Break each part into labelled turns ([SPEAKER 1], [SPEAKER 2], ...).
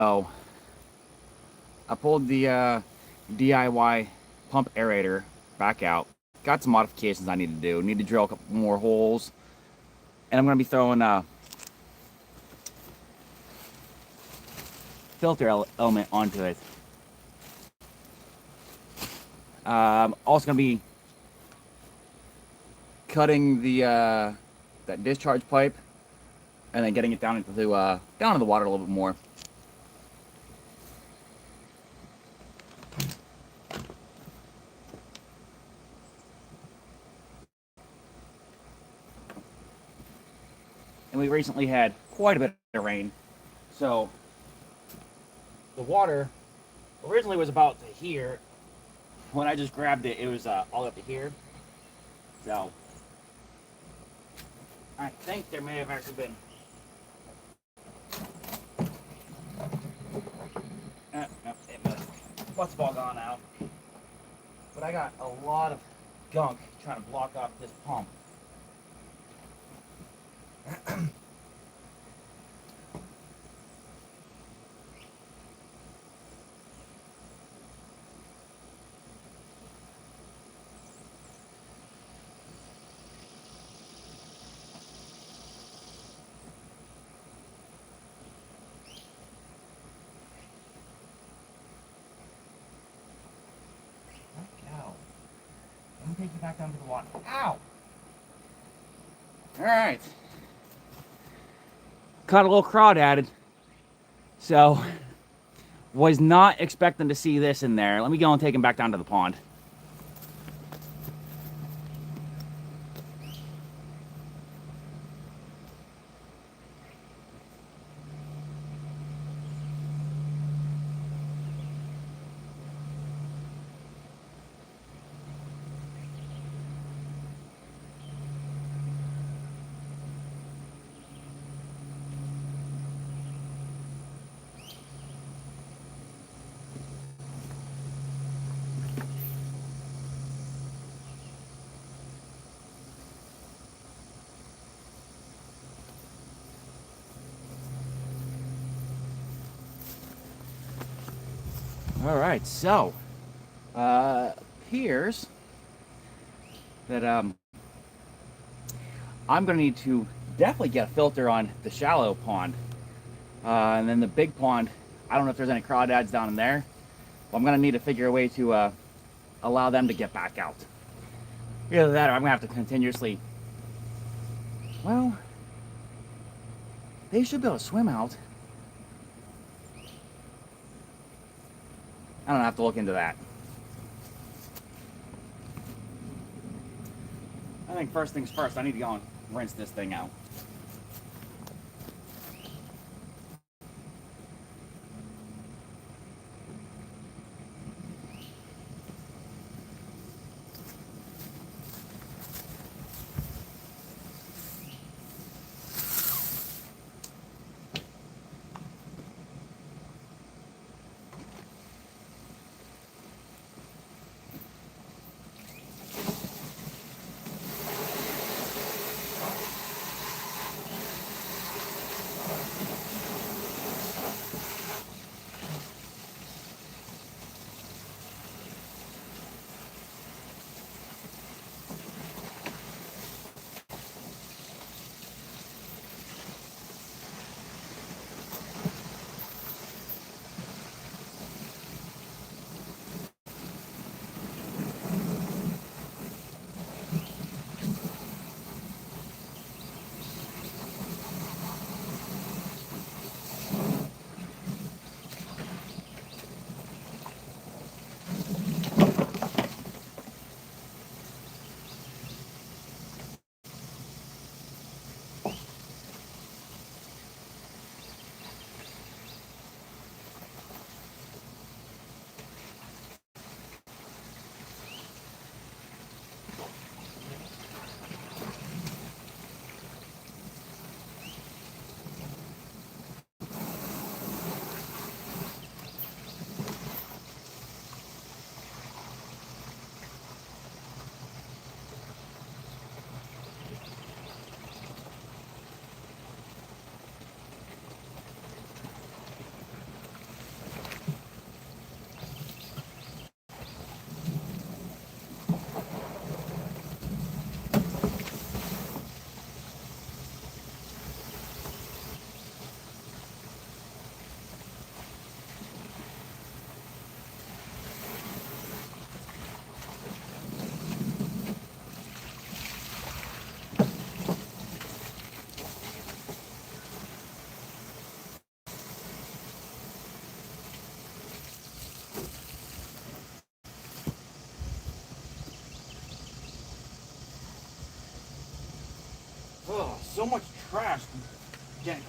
[SPEAKER 1] So I pulled the DIY pump aerator back out. Got some modifications I need to do. Need to drill a couple more holes, and I'm gonna be throwing a filter element onto it. Also gonna be cutting the that discharge pipe, and then getting it down into down in the water a little bit more. And we recently had quite a bit of rain, so the water originally was about to here. When I just grabbed it, it was all up to here. So I think there may have actually been no, it must have all gone out. But I got a lot of gunk trying to block off this pump. Let me take you back down to the water. Ow! Alright. Caught a little crawdad. So, was not expecting to see this in there. Let me go and take him back down to the pond. Alright, so appears that I'm gonna need to definitely get a filter on the shallow pond. And then the big pond, I don't know if there's any crawdads down in there. But I'm gonna need to figure a way to allow them to get back out. Either that or I'm gonna have to continuously, well, they should be able to swim out. I don't have to look into that. I think first things first, I need to go and rinse this thing out.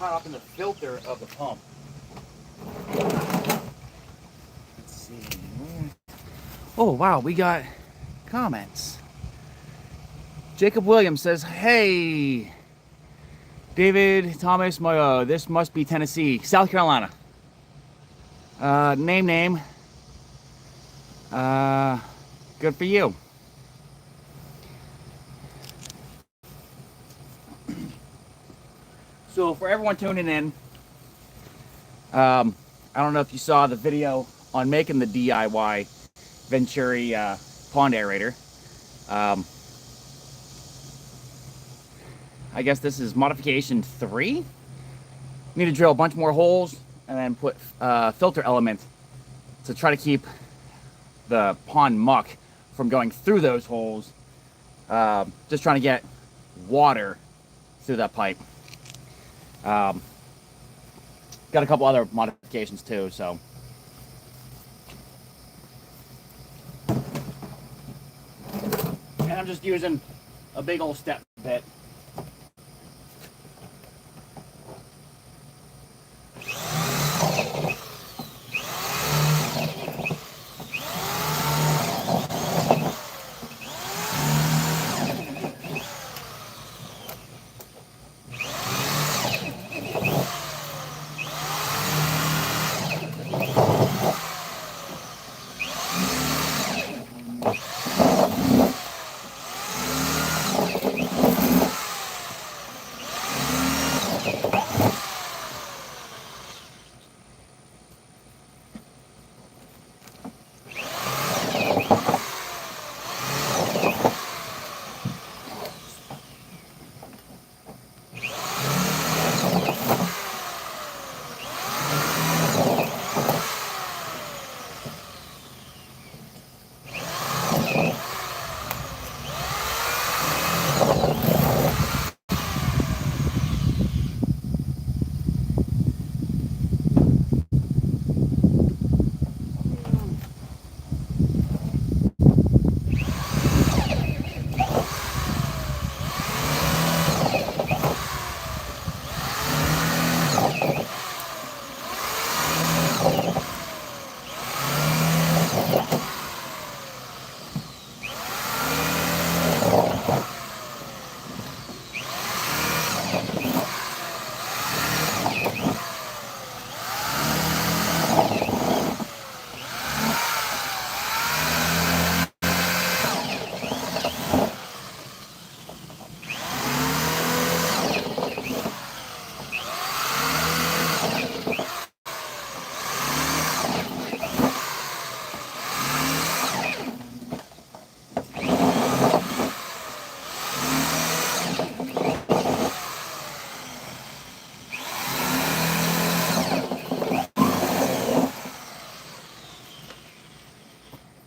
[SPEAKER 1] caught up in the filter of the pump. Let's see. Oh, wow, we got comments. Jacob Williams says, hey, David, Thomas, this must be Tennessee, South Carolina. Name. Good for you. So for everyone tuning in, I don't know if you saw the video on making the DIY Venturi pond aerator. I guess this is modification 3. Need to drill a bunch more holes and then put filter element to try to keep the pond muck from going through those holes. Just trying to get water through that pipe. Got a couple other modifications too, so. And I'm just using a big old step bit.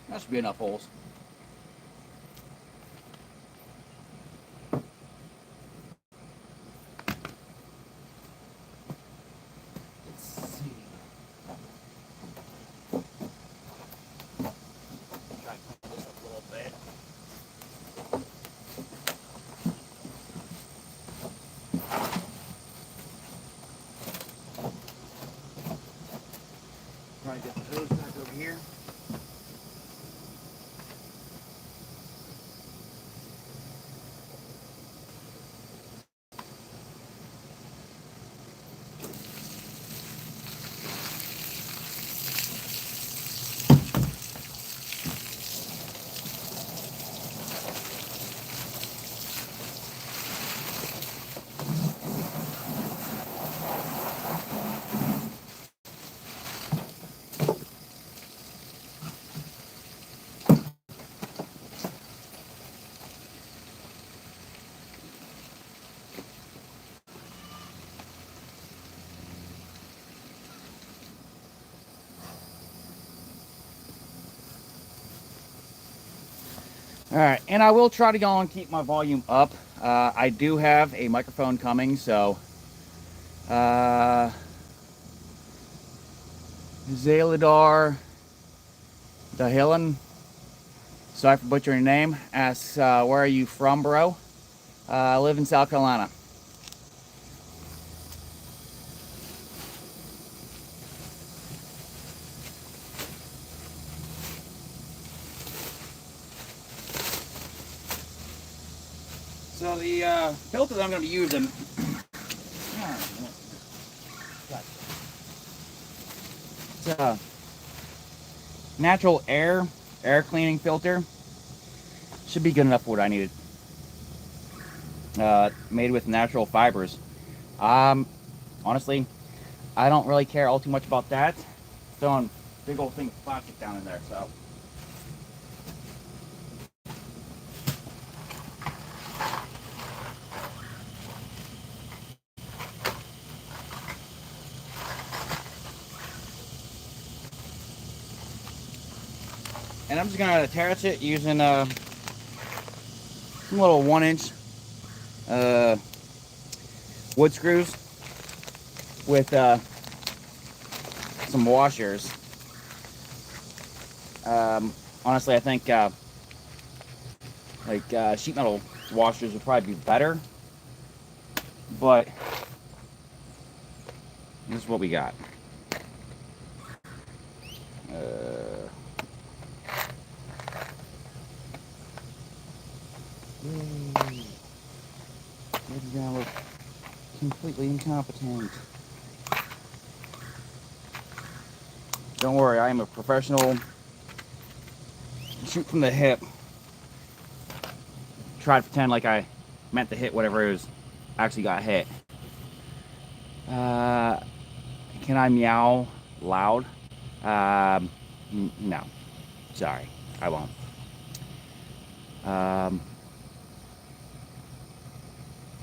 [SPEAKER 1] That should be enough holes. Let's see. Try and clean this up a little bit. Try to get the hose back over here. All right, and I will try to go and keep my volume up. I do have a microphone coming, so Zaladar Dahilan, sorry for butchering your name, asks, where are you from, bro? I live in South Carolina. So the filter that I'm going to be using, it's a natural air cleaning filter. Should be good enough for what I needed. Made with natural fibers. Honestly, I don't really care all too much about that. Throwing big old thing of plastic down in there, so. And I'm just gonna attach it using some little 1-inch wood screws with some washers. Honestly, I think sheet metal washers would probably be better, but this is what we got. Maybe gonna look completely incompetent. Don't worry, I am a professional. Shoot from the hip. Try to pretend like I meant to hit whatever it was actually got hit. Can I meow loud? No. Sorry, I won't.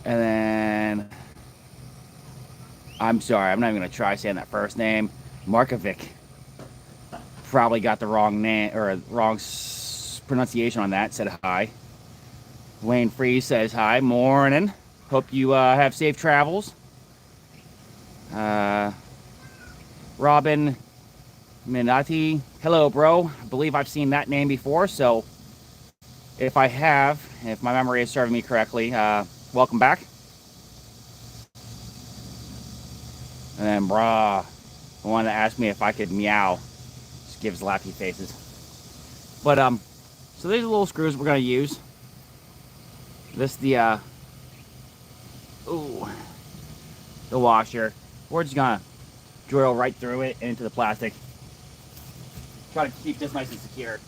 [SPEAKER 1] And then I'm sorry, I'm not even gonna try saying that first name. Markovic. Probably got the wrong name or wrong pronunciation on that. Said hi. Wayne Freeze says hi. Morning. Hope you have safe travels. Robin Minati. Hello, bro. I believe I've seen that name before, so if I have, if my memory is serving me correctly, welcome back. And then, brah, the one that asked me if I could meow, just gives laughy faces. But, so these are the little screws we're going to use. This, the washer. We're just going to drill right through it and into the plastic. Try to keep this nice and secure.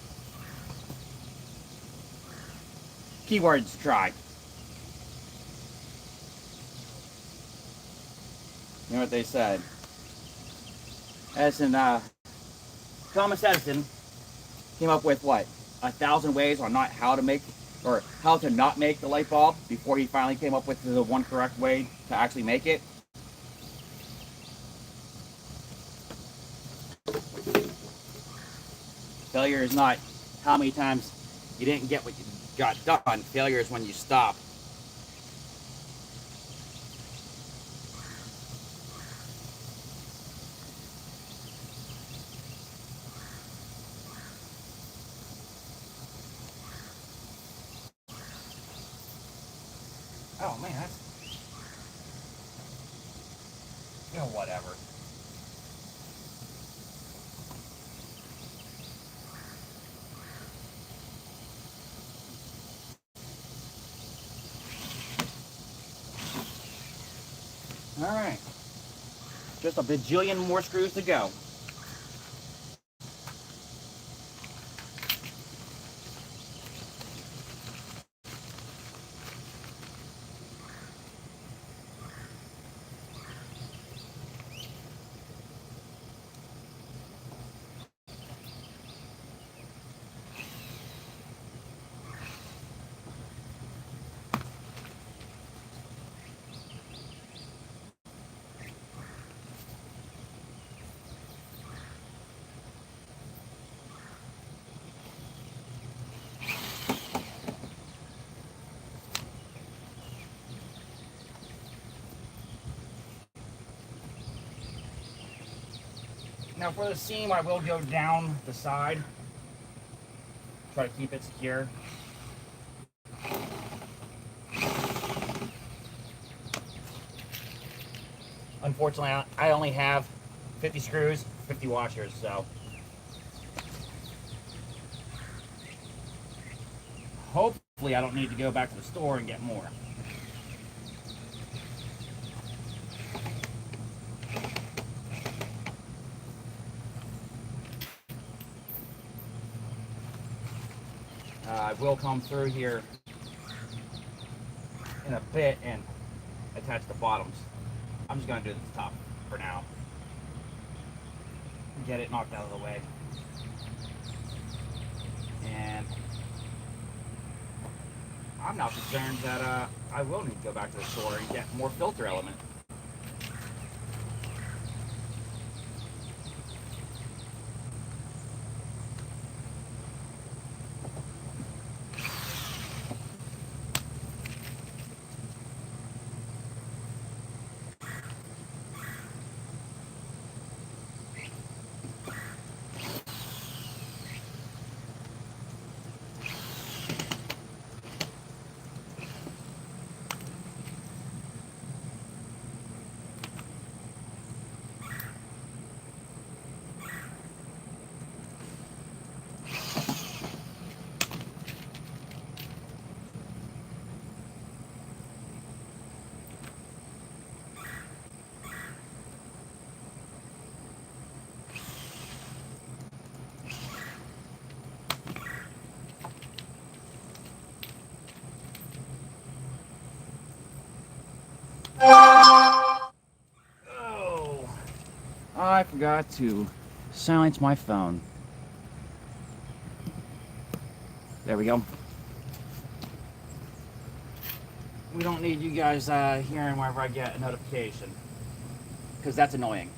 [SPEAKER 1] Keywords, try. You know what they said? Edison, Thomas Edison came up with what? 1,000 ways on how to not make the light bulb before he finally came up with the one correct way to actually make it. Failure is not how many times you didn't get what you got done. Failure is when you stop. Oh man, that's, you know, whatever. All right, just a bajillion more screws to go. Now for the seam, I will go down the side. Try to keep it secure. Unfortunately, I only have 50 screws, 50 washers, so. Hopefully hopefully I don't need to go back to the store and get more. I will come through here in a bit and attach the bottoms. I'm just going to do the top for now. Get it knocked out of the way. And I'm now concerned that I will need to go back to the store and get more filter element. Oh, I forgot to silence my phone. There we go. We don't need you guys hearing whenever I get a notification, because that's annoying.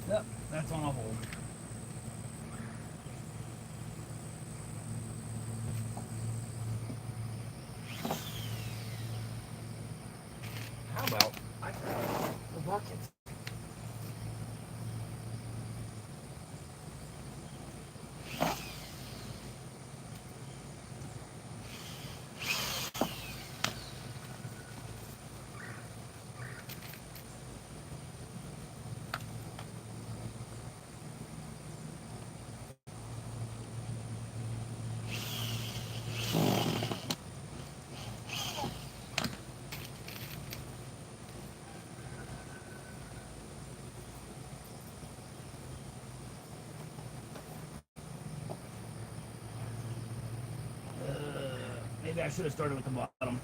[SPEAKER 1] Yep, that's on a hold. How about I grab the bucket? Maybe I should have started with the bottom.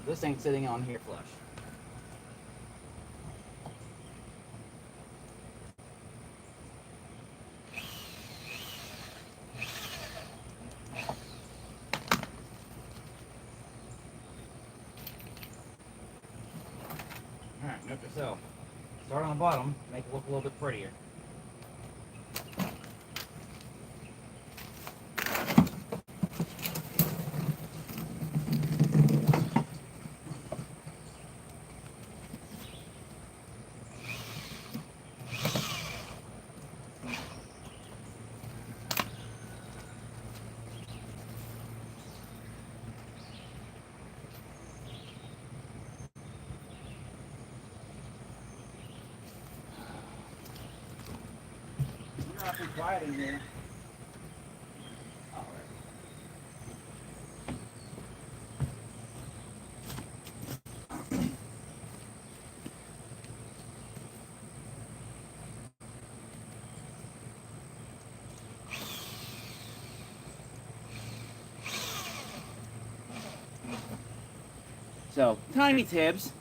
[SPEAKER 1] This ain't sitting on here flush. Alright, note to self. Start on the bottom, make it look a little bit prettier. You're awfully quiet in here. All right. So, Tiny Tibbs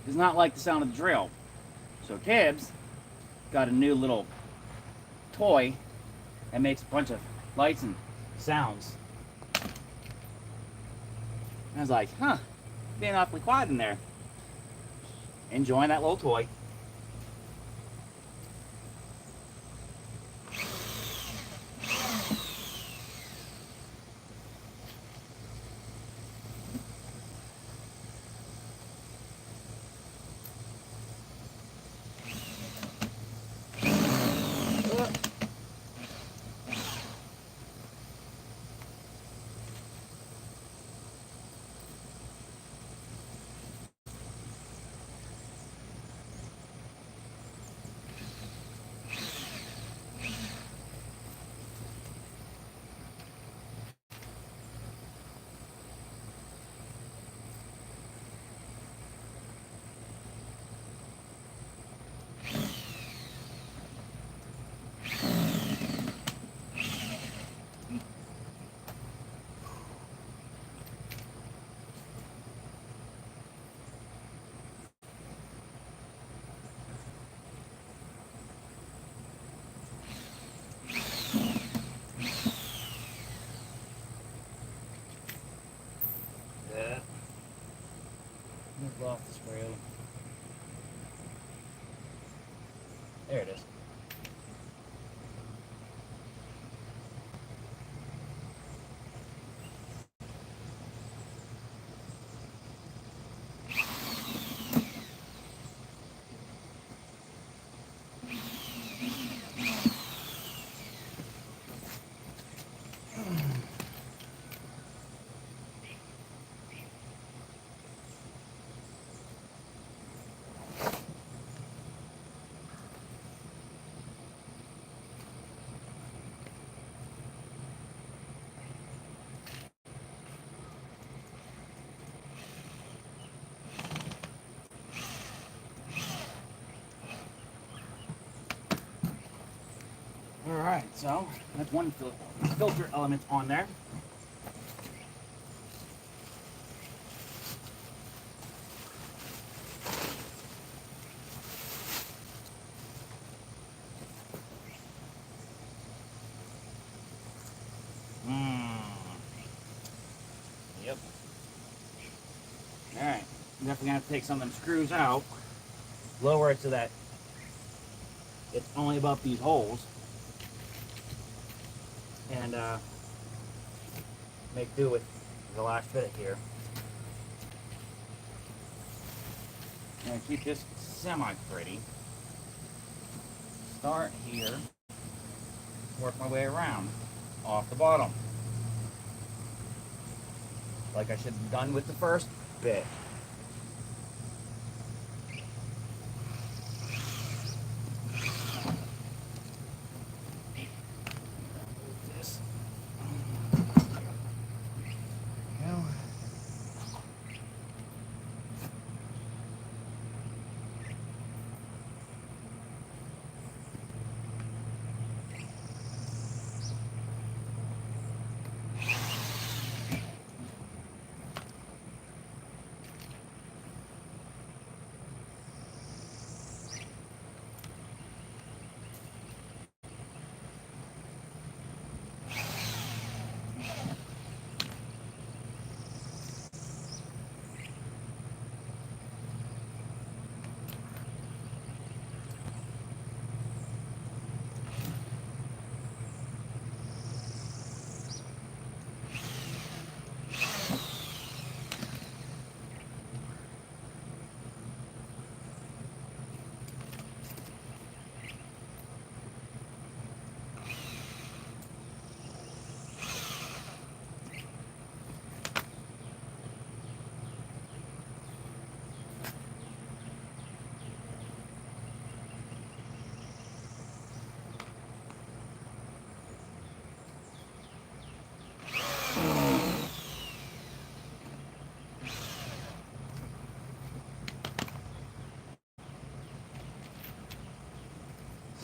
[SPEAKER 1] does not like the sound of the drill. So Tibbs got a new little toy that makes a bunch of lights and sounds. And I was like, huh, being awfully quiet in there. Enjoying that little toy. I've lost the screw. There it is. Alright, so that's one filter element on there. Yep. Alright, definitely gonna have to take some of them screws out, lower it so that it's only above these holes, and make do with the last bit here. And keep this semi-pretty. Start here, work my way around, off the bottom. Like I should have done with the first bit. This.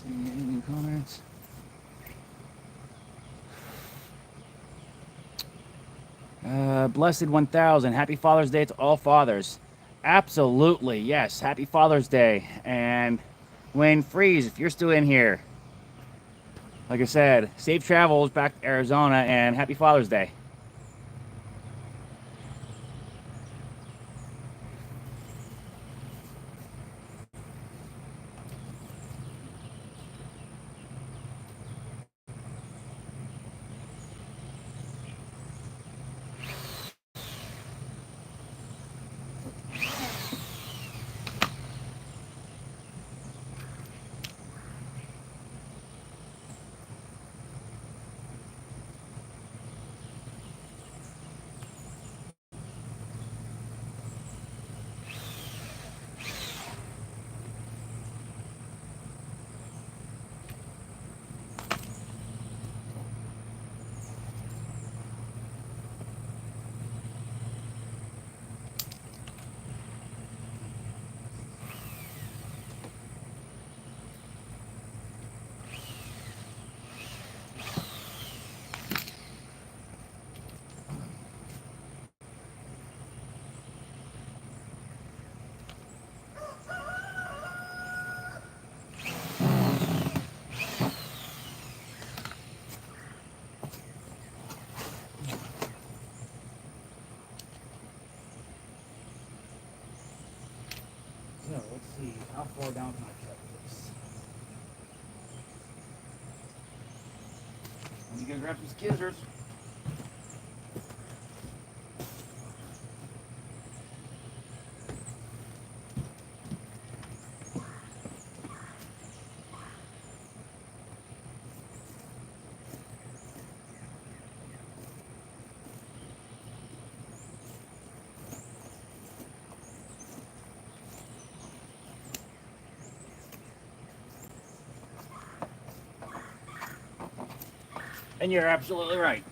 [SPEAKER 1] Any comments? Blessed 1000. Happy Father's Day to all fathers. Absolutely, yes. Happy Father's Day. And Wayne Freeze, if you're still in here, like I said, safe travels back to Arizona and happy Father's Day. So let's see, how far down can I cut this? Let me go grab some scissors. And you're absolutely right.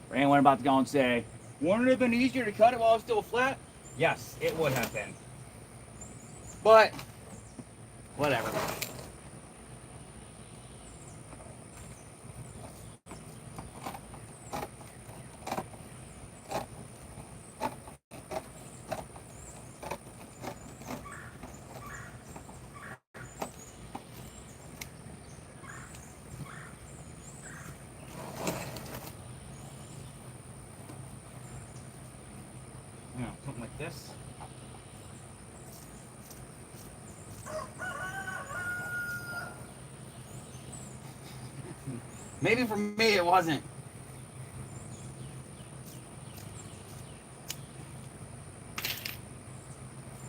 [SPEAKER 1] For anyone about to go and say, wouldn't it have been easier to cut it while it's still flat? Yes, it would have been. But, whatever. You know, something like this. Maybe for me it wasn't.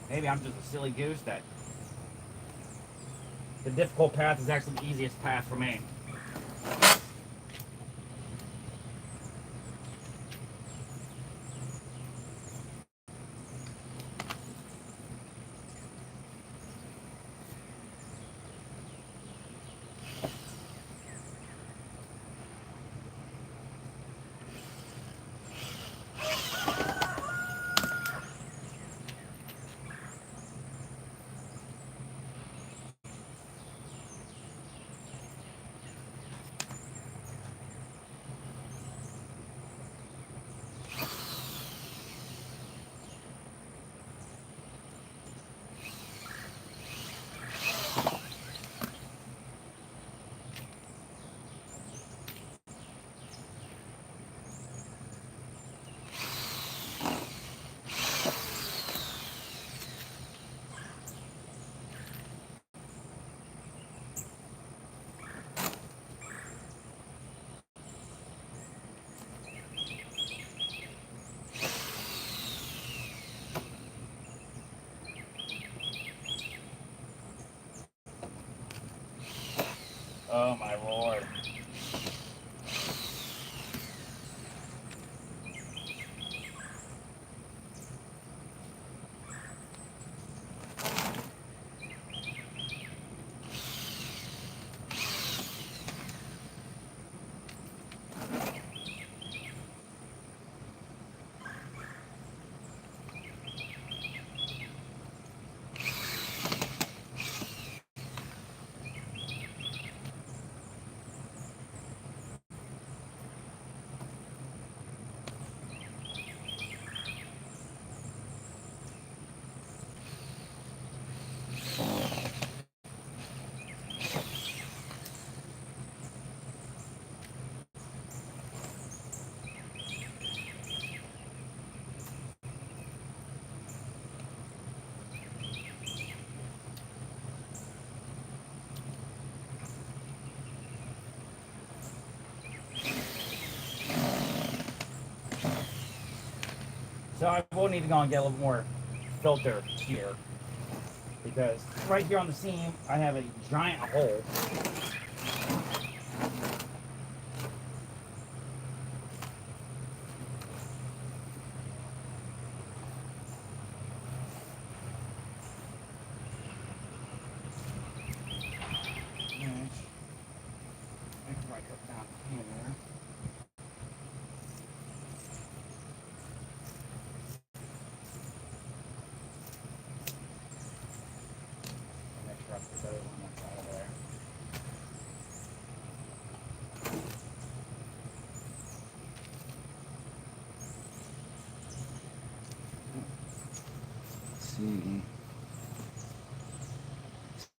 [SPEAKER 1] Maybe I'm just a silly goose that the difficult path is actually the easiest path for me. Oh my lord. So I will need to go and get a little more filter here, because right here on the seam I have a giant hole.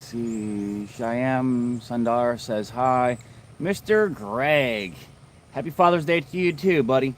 [SPEAKER 1] See, Shyam Sundar says hi. Mr. Greg, happy Father's Day to you too, buddy.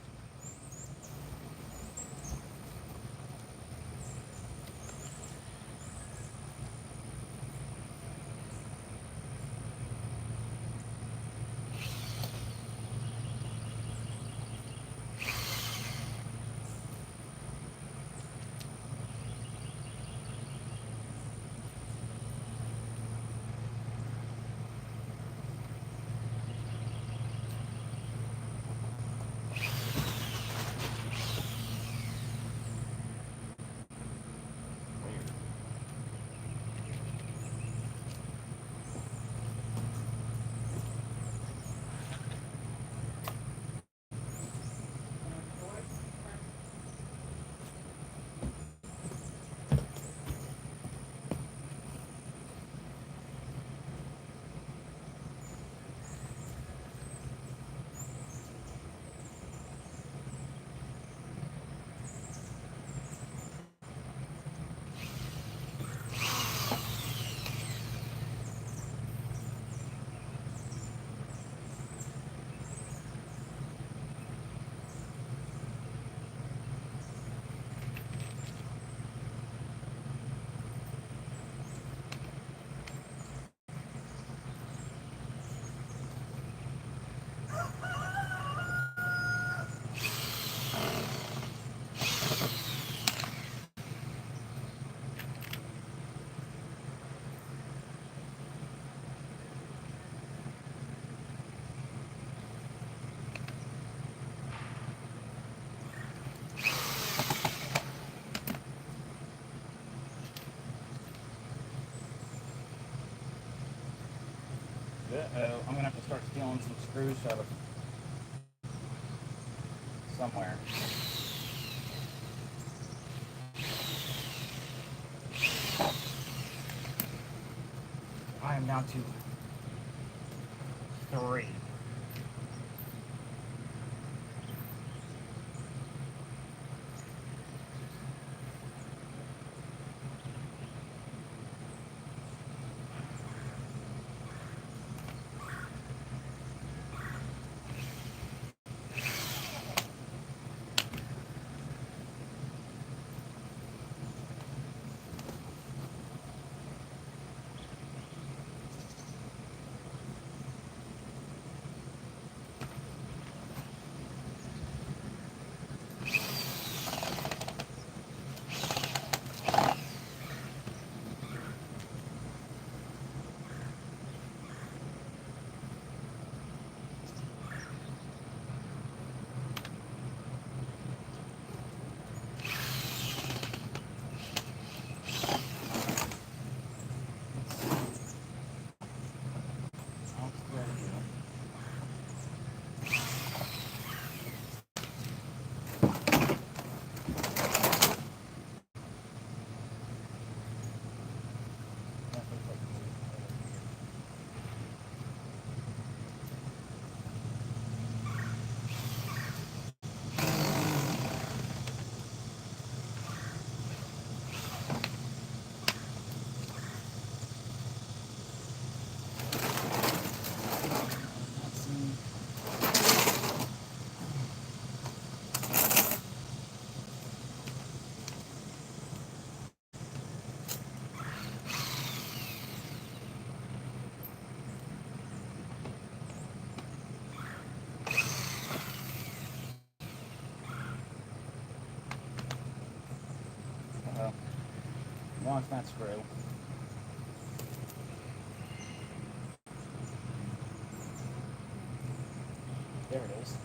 [SPEAKER 1] feeling some screws out of somewhere. I am down to 3. Launch that screw. There it is.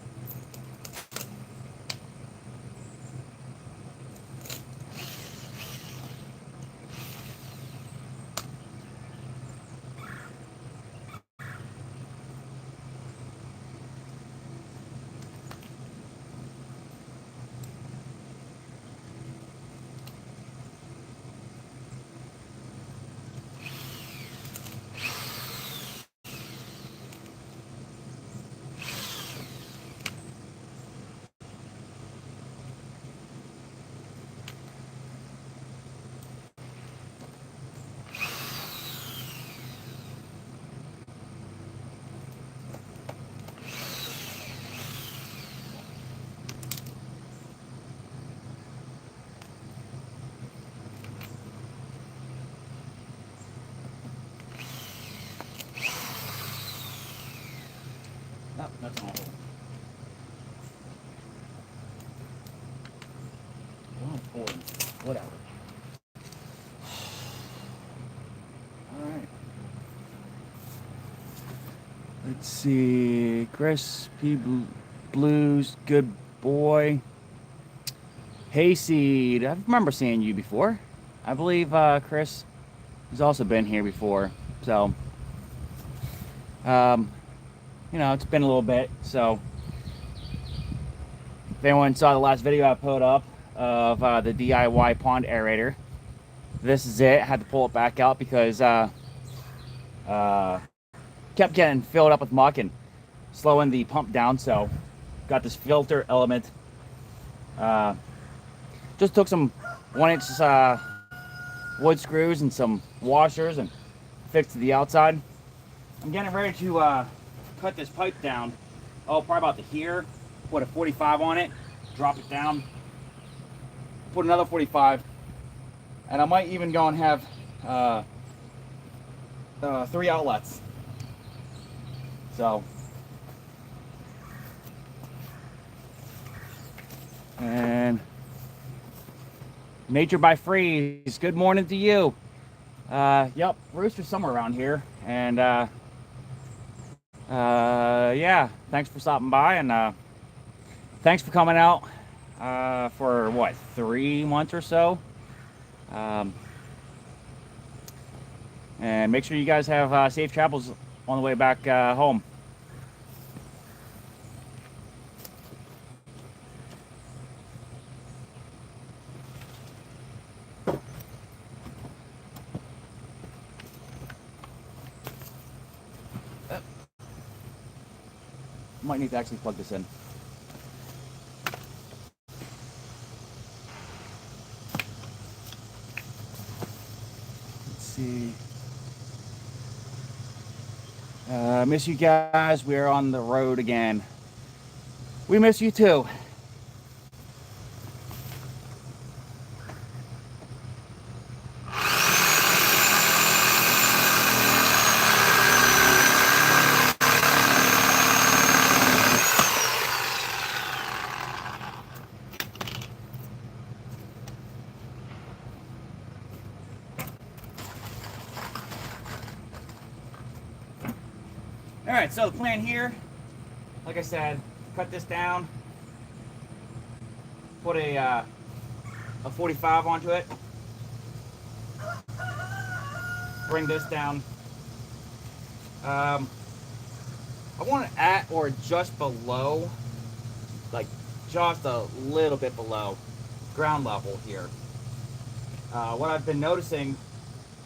[SPEAKER 1] Nope, that's not it. Whatever. Alright. Let's see. Crispy Blues, good boy. Hayseed. I remember seeing you before. I believe Chris has also been here before. So, you know, it's been a little bit. So, if anyone saw the last video I put up of the DIY pond aerator, this is it. I had to pull it back out because kept getting filled up with muck and slowing the pump down. So, got this filter element. Just took some 1-inch wood screws and some washers and fixed the outside. I'm getting ready to cut this pipe down. Oh, probably about to here. Put a 45 on it, drop it down, put another 45, and I might even go and have 3 outlets. So, and Nature by Freeze, good morning to you. Yep, rooster's somewhere around here, and yeah, thanks for stopping by, and thanks for coming out for what, 3 months or so. And make sure you guys have safe travels on the way back home. Might need to actually plug this in. Let's see. Miss you guys. We're on the road again. We miss you too. All right, so the plan here, like I said, cut this down, put a 45 onto it, bring this down. I want it at or just below, like just a little bit below ground level here. What I've been noticing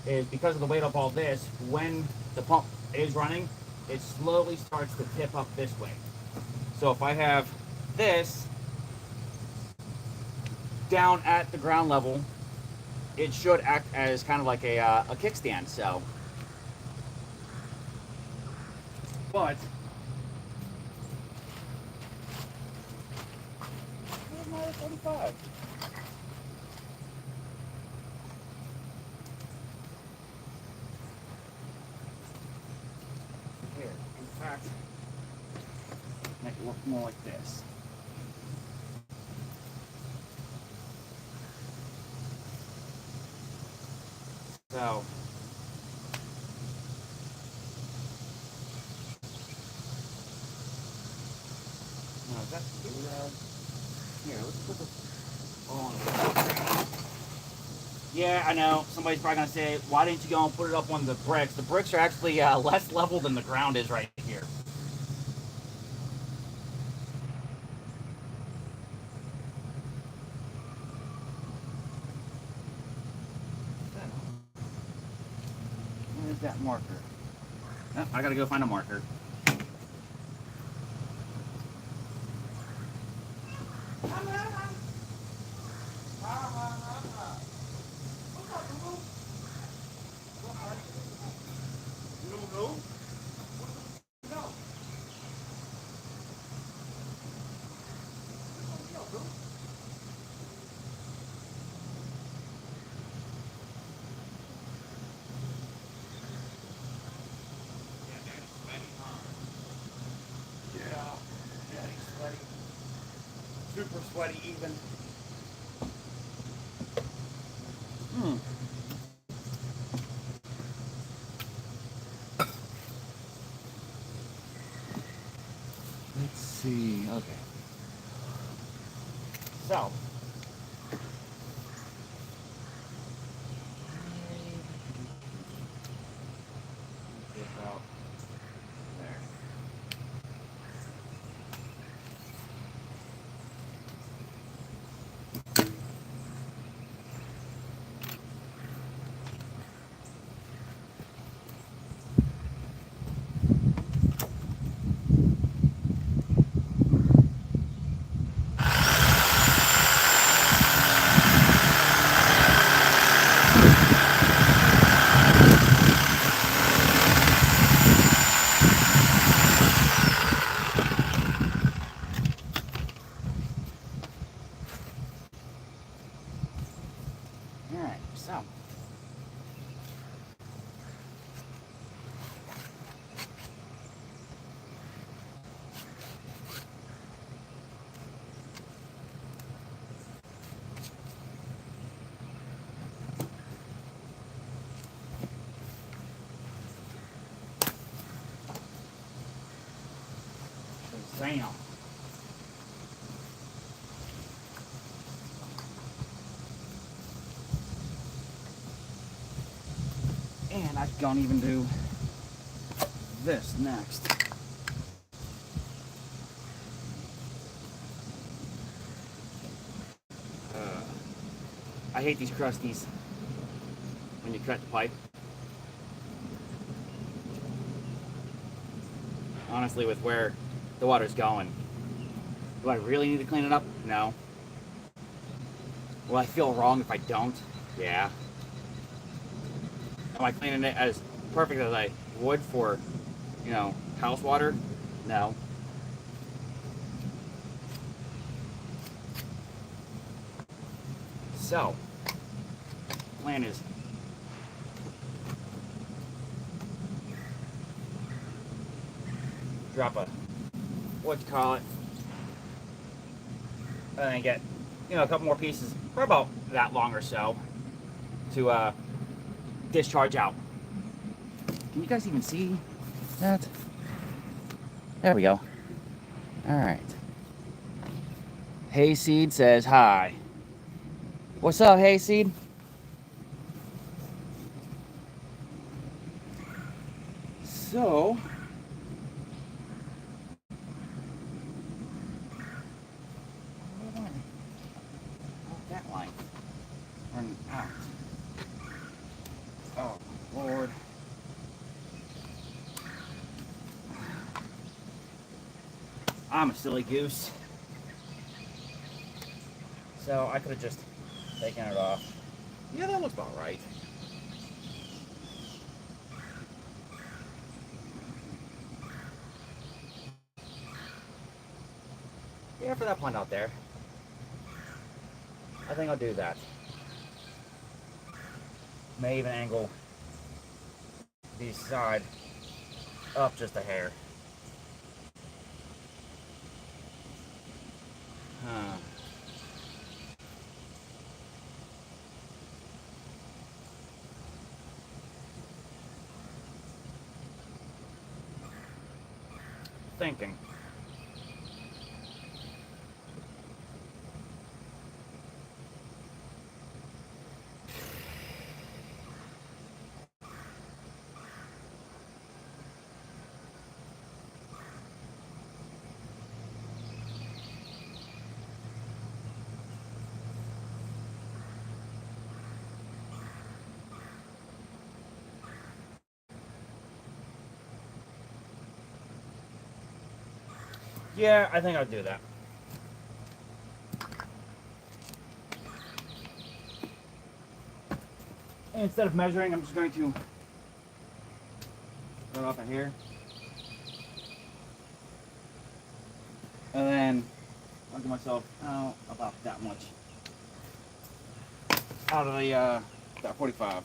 [SPEAKER 1] is because of the weight of all this, when the pump is running, it slowly starts to tip up this way. So if I have this down at the ground level, it should act as kind of like a kickstand. So, but where's my 45? In fact, make it look more like this. So, no, that's here. Let's put this on. Yeah, I know. Somebody's probably gonna say, "Why didn't you go and put it up on the bricks?" The bricks are actually less level than the ground is right here. Where's that marker? Oh, I gotta go find a marker. Super sweaty even. Let's see. Okay. So. About there. So, Shazam. And I don't even do this next. I hate these crusties when you cut the pipe. Honestly, with where the water's going. Do I really need to clean it up? No. Will I feel wrong if I don't? Yeah. Am I cleaning it as perfect as I would for, you know, house water? No. So, plan is drop a, what you call it, and then get, you know, a couple more pieces for about that long or so to discharge out. Can you guys even see that? There we go. All right. Hayseed says hi. What's up, Hayseed? So, that line running out. Oh, Lord. I'm a silly goose. So I could have just taken it off. Yeah, that looks about right. Yeah, for that pond out there. I think I'll do that. May even angle the side up just a hair. Huh. Thinking. Yeah, I think I'll do that. And instead of measuring, I'm just going to run off of here. And then I'll give myself about that much out of the that 45.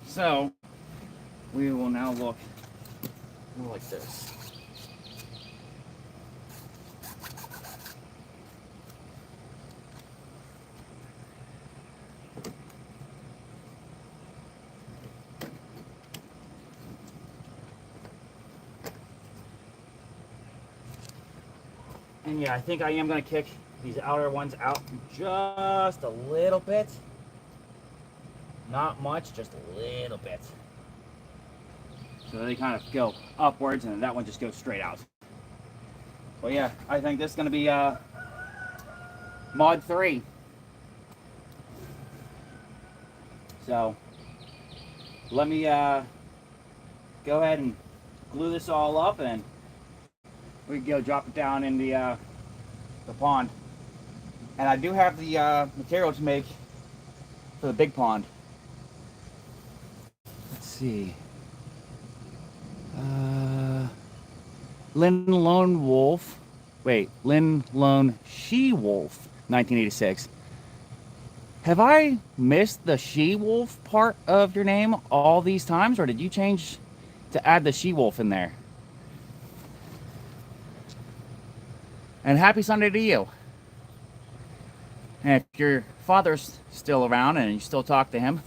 [SPEAKER 1] So we will now look more like this. And yeah, I think I am going to kick these outer ones out just a little bit. Not much, just a little bit. So they kind of go upwards and that one just goes straight out. But yeah, I think this is going to be mod 3. So let me go ahead and glue this all up and we can go drop it down in the pond. And I do have the material to make for the big pond. Let's see. Lynn Lone Wolf. Wait, Lynn Lone She-Wolf, 1986. Have I missed the She-Wolf part of your name all these times, or did you change to add the She-Wolf in there? And happy Sunday to you. And if your father's still around and you still talk to him,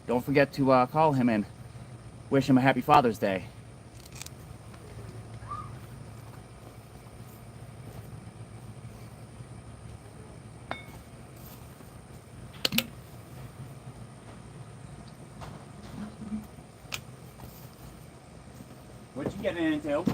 [SPEAKER 1] don't forget to call him and wish him a happy Father's Day. What you getting into?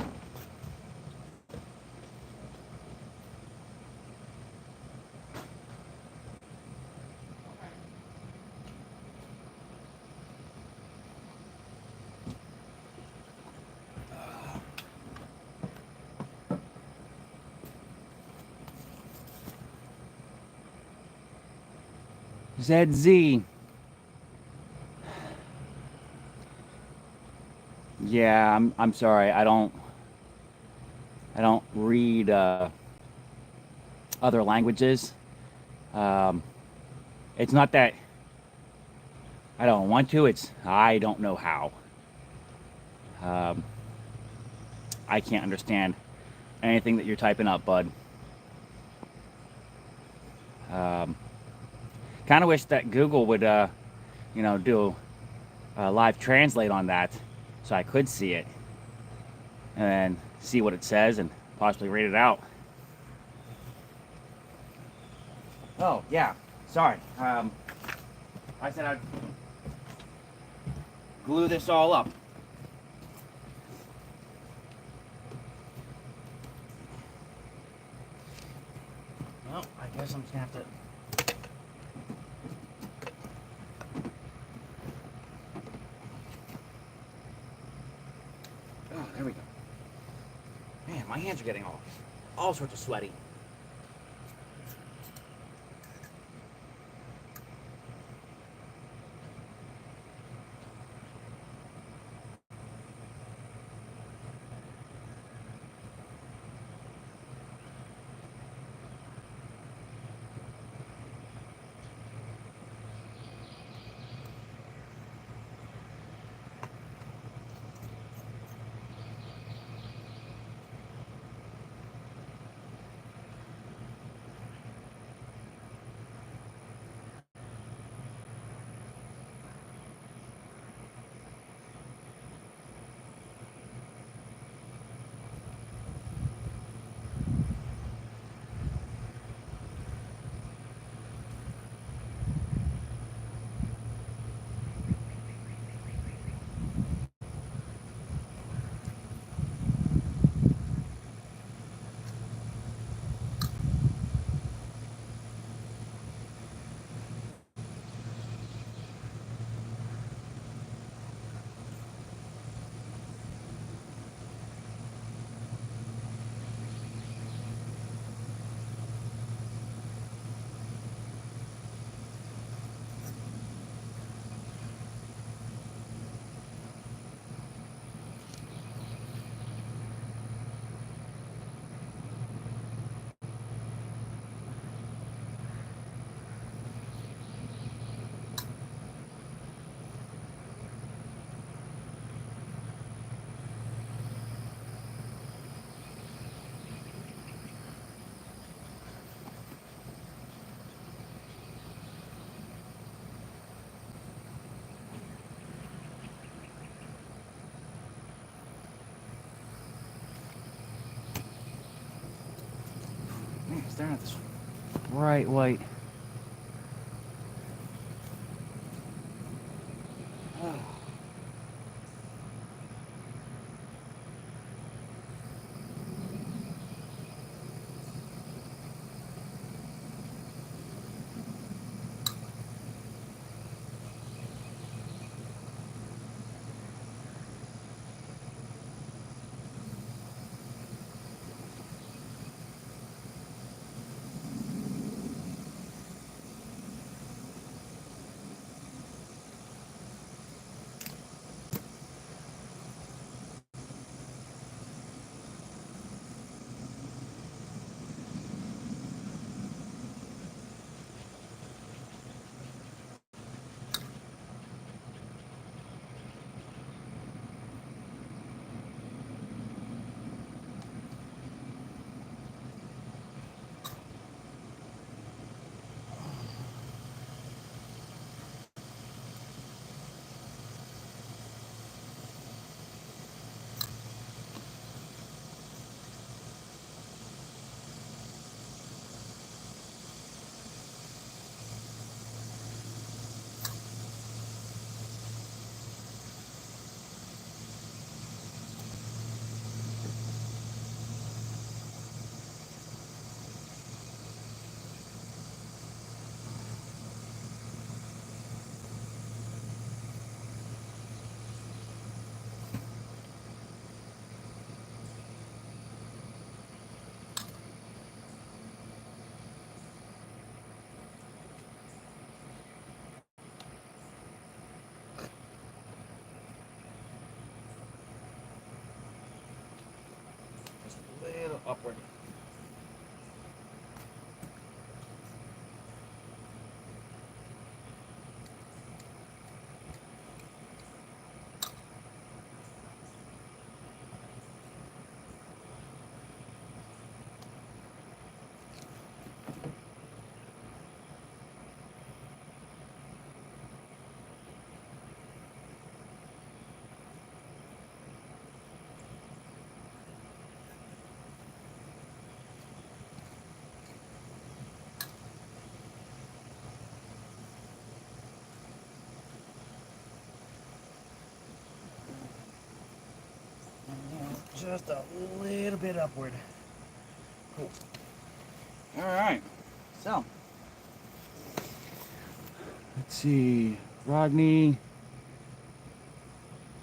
[SPEAKER 1] ZZ. Yeah, I'm sorry. I don't read other languages. It's not that I don't want to. It's I don't know how. I can't understand anything that you're typing up, bud. Kind of wish that Google would, do a live translate on that so I could see it and then see what it says and possibly read it out. Oh, yeah. Sorry. I said I'd glue this all up. Well, I guess I'm just gonna have to. Oh, there we go. Man, my hands are getting all sorts of sweaty. Man, staring at this bright white. just a little bit upward. Cool. All right, so let's see, Rodney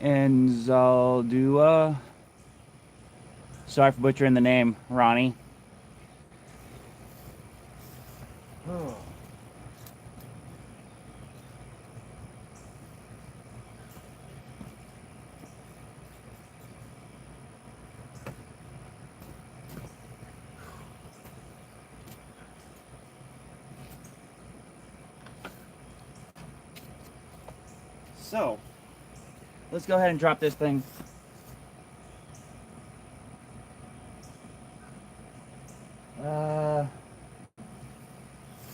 [SPEAKER 1] and Zaldua. Sorry for butchering the name, Ronnie. Oh. So, let's go ahead and drop this thing.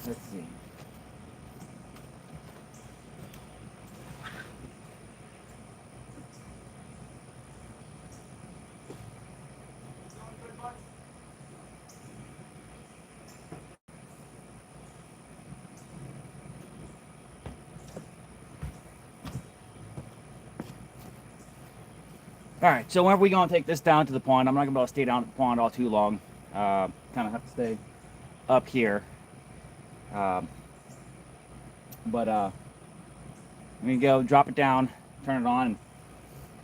[SPEAKER 1] Let's see. All right, so when are we going to take this down to the pond? I'm not going to be able to stay down at the pond all too long. Kind of have to stay up here. But I'm going to go drop it down, turn it on,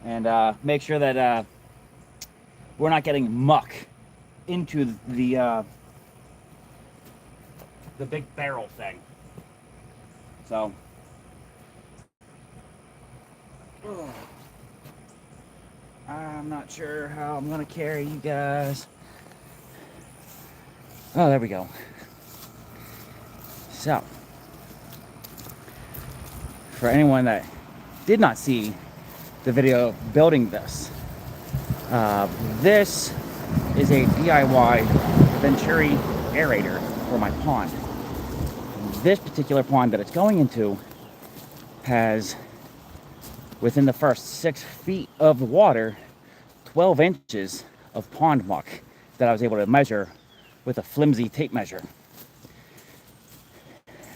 [SPEAKER 1] and make sure that we're not getting muck into the big barrel thing. So, I'm not sure how I'm gonna carry you guys. Oh, there we go. So, for anyone that did not see the video of building this, this is a DIY Venturi aerator for my pond. This particular pond that it's going into has, within the first 6 feet of the water, 12 inches of pond muck that I was able to measure with a flimsy tape measure.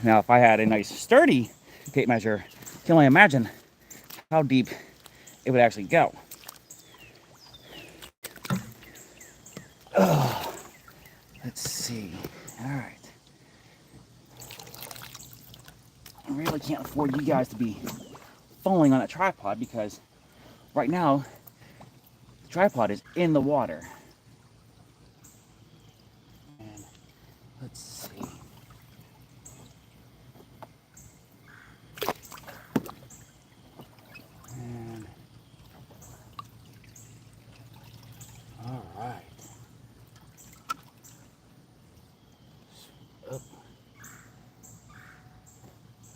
[SPEAKER 1] Now, if I had a nice sturdy tape measure, you can only imagine how deep it would actually go. Oh, let's see. All right. I really can't afford you guys to be falling on a tripod because right now the tripod is in the water. And let's see. And all right. Up.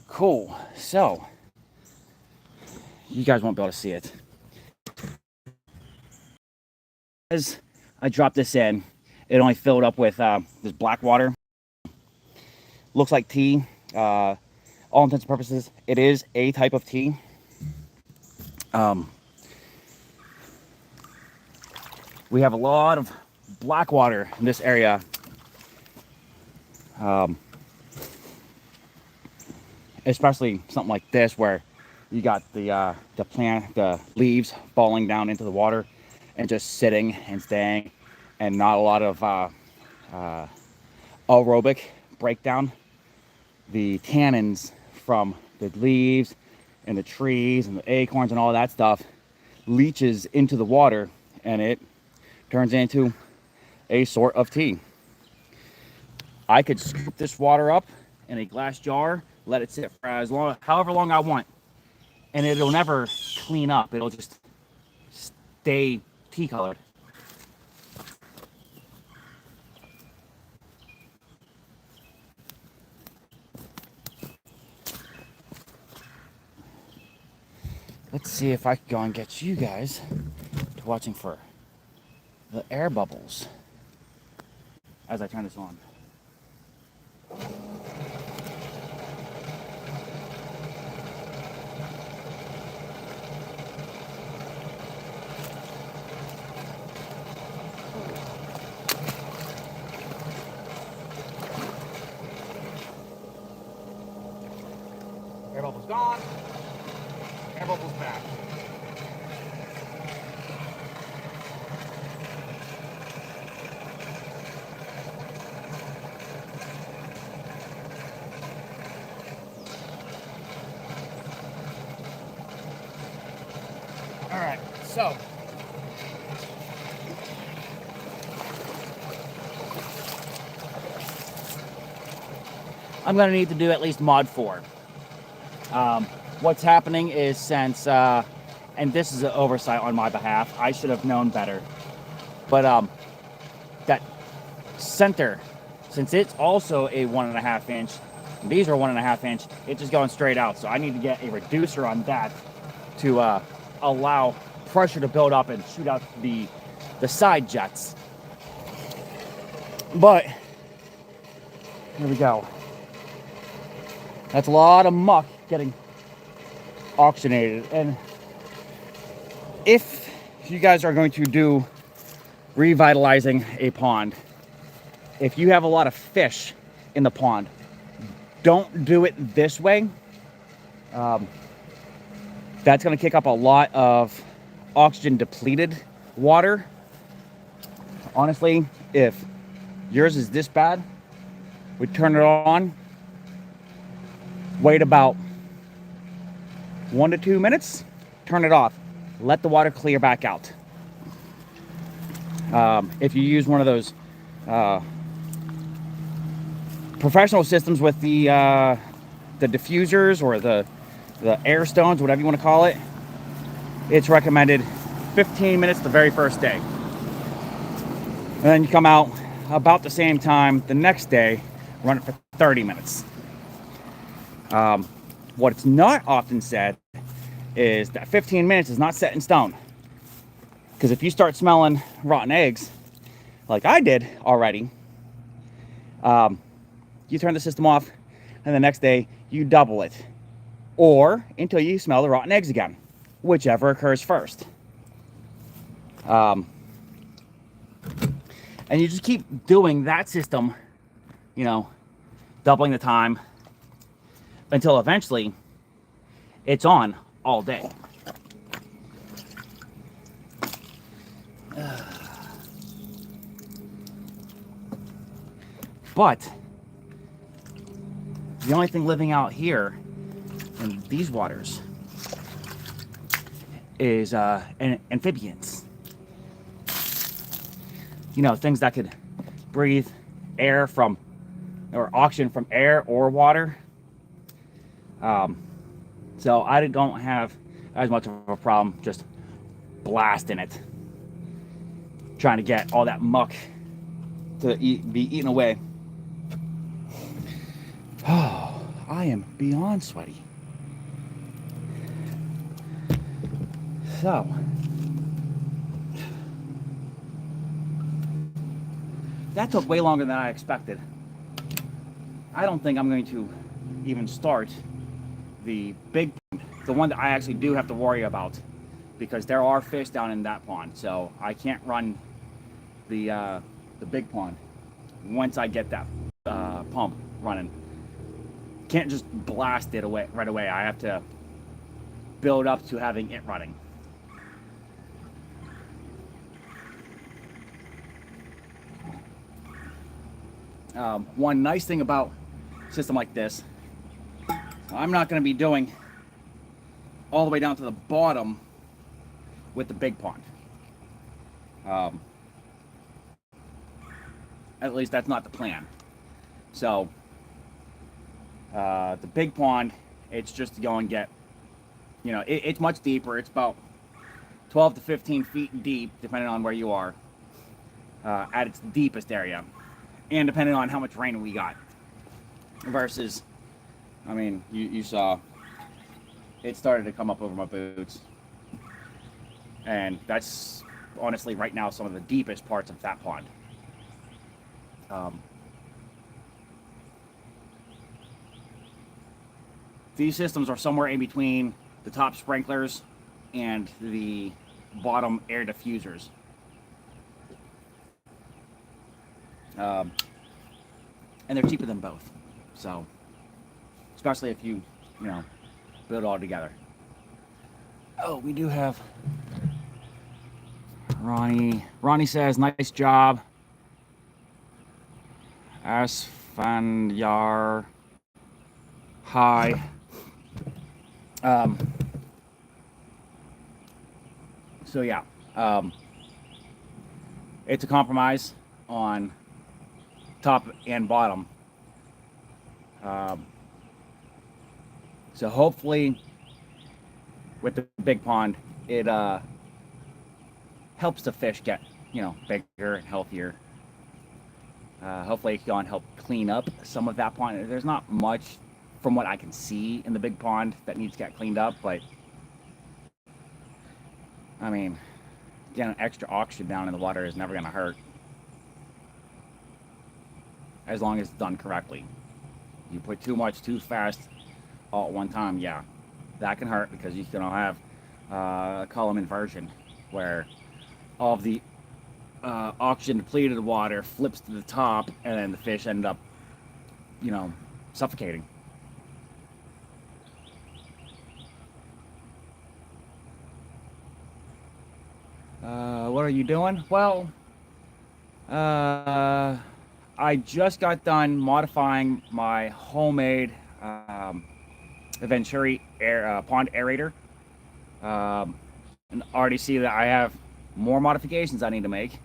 [SPEAKER 1] Cool. So you guys won't be able to see it. As I dropped this in, it only filled up with this black water. Looks like tea. All intents and purposes, it is a type of tea. We have a lot of black water in this area. Especially something like this where you got the leaves falling down into the water and just sitting and staying, and not a lot of aerobic breakdown. The tannins from the leaves and the trees and the acorns and all that stuff leaches into the water, and it turns into a sort of tea. I could scoop this water up in a glass jar, let it sit for however long I want, and it'll never clean up. It'll just stay tea colored. Let's see if I can go and get you guys to watching for the air bubbles as I turn this on. Air bubble's gone. Air bubble's back. All right, so I'm gonna need to do at least mod 4. What's happening is, since and this is an oversight on my behalf, I should have known better, but that center, since it's also a 1.5 inch, these are 1.5 inch, it's just going straight out, so I need to get a reducer on that to allow pressure to build up and shoot out the side jets. But here we go. That's a lot of muck getting oxygenated. And if you guys are going to do revitalizing a pond, if you have a lot of fish in the pond, don't do it this way. That's going to kick up a lot of oxygen depleted water. Honestly, if yours is this bad, we turn it on, wait about 1 to 2 minutes, turn it off, let the water clear back out. If you use one of those professional systems with the diffusers or the air stones, whatever you want to call it, it's recommended 15 minutes the very first day. And then you come out about the same time the next day, run it for 30 minutes. What's not often said is that 15 minutes is not set in stone. Because if you start smelling rotten eggs, like I did already, you turn the system off, and the next day you double it. Or until you smell the rotten eggs again, whichever occurs first. And you just keep doing that system, you know, doubling the time, until eventually it's on all day. But the only thing living out here in these waters is amphibians. You know, things that could breathe air from, or oxygen from air or water. So I don't have as much of a problem just blasting it, trying to get all that muck to be eaten away. Oh, I am beyond sweaty. So that took way longer than I expected. I don't think I'm going to even start the big pond, the one that I actually do have to worry about, because there are fish down in that pond. So I can't run the big pond once I get that pump running. Can't just blast it away right away. I have to build up to having it running. One nice thing about a system like this, I'm not going to be doing all the way down to the bottom with the big pond. At least that's not the plan. So the big pond, it's just to go and get, you know, it's much deeper. It's about 12 to 15 feet deep, depending on where you are, at its deepest area, and depending on how much rain we got. Versus, I mean, you saw it started to come up over my boots, and that's honestly right now some of the deepest parts of that pond. These systems are somewhere in between the top sprinklers and the bottom air diffusers. And they're cheaper than both. So, especially if you know, build it all together. Oh, we do have Ronnie. Ronnie says, nice job. Asfanyar. Hi. So yeah, it's a compromise on top and bottom. So hopefully with the big pond, it helps the fish get, you know, bigger and healthier. Hopefully it can help clean up some of that pond. There's not much from what I can see in the big pond that needs to get cleaned up, but I mean, getting extra oxygen down in the water is never going to hurt, as long as it's done correctly. You put too much too fast all at one time, yeah, that can hurt, because you can have column inversion, where all of the oxygen depleted water flips to the top, and then the fish end up, you know, suffocating. What are you doing? Well, I just got done modifying my homemade Venturi pond aerator. And already see that I have more modifications I need to make.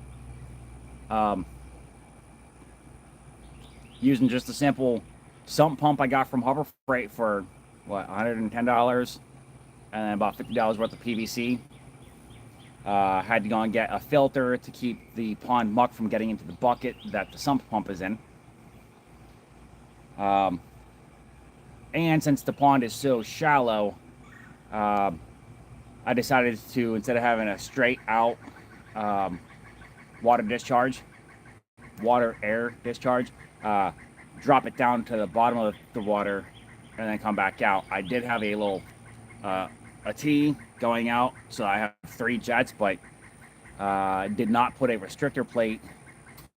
[SPEAKER 1] Using just a simple sump pump I got from Harbor Freight for, what, $110, and then about $50 worth of PVC. Had to go and get a filter to keep the pond muck from getting into the bucket that the sump pump is in. And since the pond is so shallow, I decided to, instead of having a straight out water air discharge, drop it down to the bottom of the water and then come back out. I did have a little a T going out, so I have 3 jets, but did not put a restrictor plate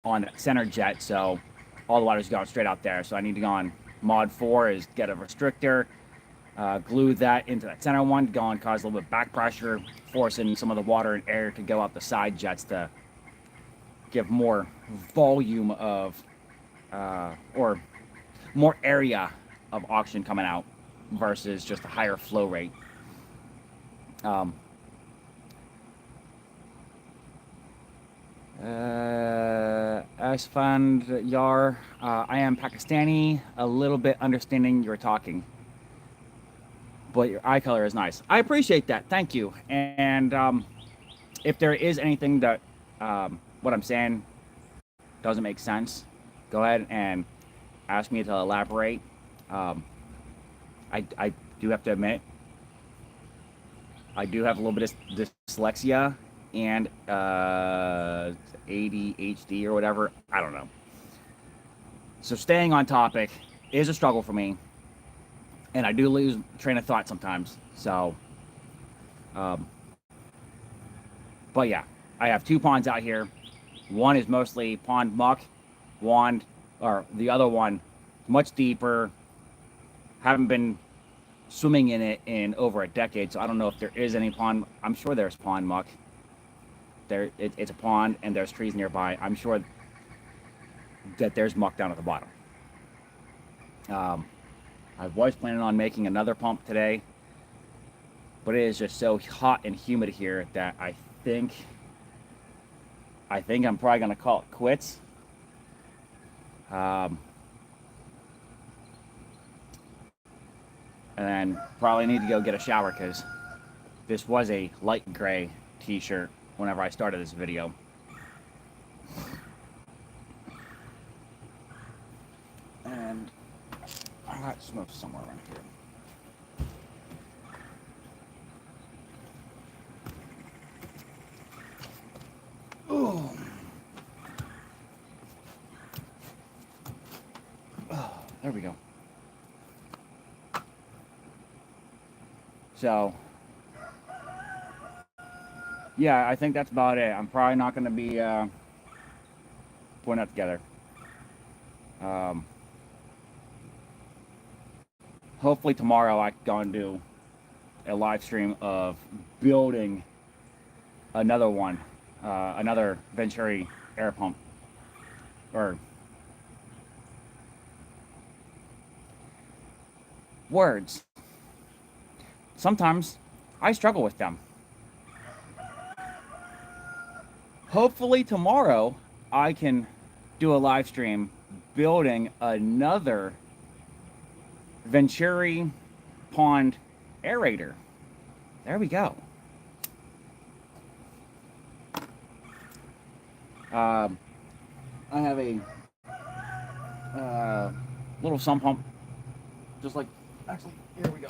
[SPEAKER 1] on that center jet, so all the water's going straight out there. So I need to go on mod 4 is get a restrictor, glue that into that center one, go and cause a little bit of back pressure, forcing some of the water and air to go out the side jets to give more volume of or more area of oxygen coming out versus just a higher flow rate. Asfand Yar, I am Pakistani, a little bit understanding you're talking, but your eye color is nice. I appreciate that, thank you. And if there is anything that what I'm saying doesn't make sense, go ahead and ask me to elaborate. I do have to admit, I do have a little bit of dyslexia and ADHD or whatever. I don't know. So staying on topic is a struggle for me, and I do lose train of thought sometimes. So, but yeah, I have 2 ponds out here. One is mostly pond muck, the other one much deeper. Haven't been swimming in it in over a decade, so I don't know if there is any pond. I'm sure there's pond muck. It's a pond and there's trees nearby. I'm sure that there's muck down at the bottom. I was planning on making another pump today, but it is just so hot and humid here that I think I'm probably gonna call it quits. And then probably need to go get a shower, because this was a light gray t-shirt whenever I started this video. And I got smoke somewhere around here. Oh, there we go. So, yeah, I think that's about it. I'm probably not going to be putting that together. Hopefully tomorrow I can go and do a live stream of building another one, another Venturi air pump, or words. Sometimes I struggle with them. hopefully tomorrow I can do a live stream building another Venturi pond aerator. There we go. I have a little sump pump, just like, actually, here we go.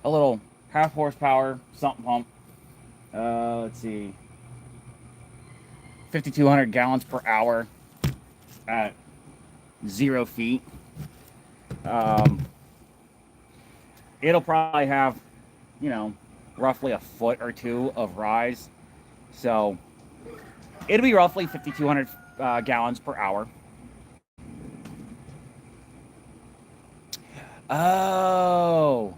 [SPEAKER 1] A little half horsepower sump pump. Let's see, 5,200 gallons per hour at 0 feet. It'll probably have, you know, roughly a foot or two of rise, so it'll be roughly 5,200 gallons per hour. Oh,